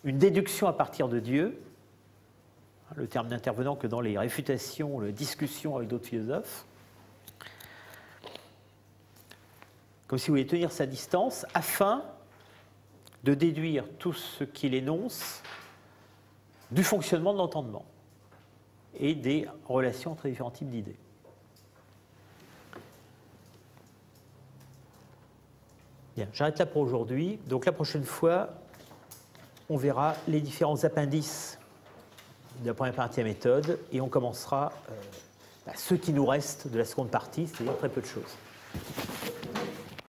une déduction à partir de Dieu, le terme n'intervenant que dans les réfutations, les discussions avec d'autres philosophes, comme s'il voulait tenir sa distance afin de déduire tout ce qu'il énonce du fonctionnement de l'entendement et des relations entre différents types d'idées. Bien, j'arrête là pour aujourd'hui. Donc la prochaine fois, on verra les différents appendices de la première partie de la méthode et on commencera ce qui nous reste de la seconde partie, c'est-à-dire très peu de choses.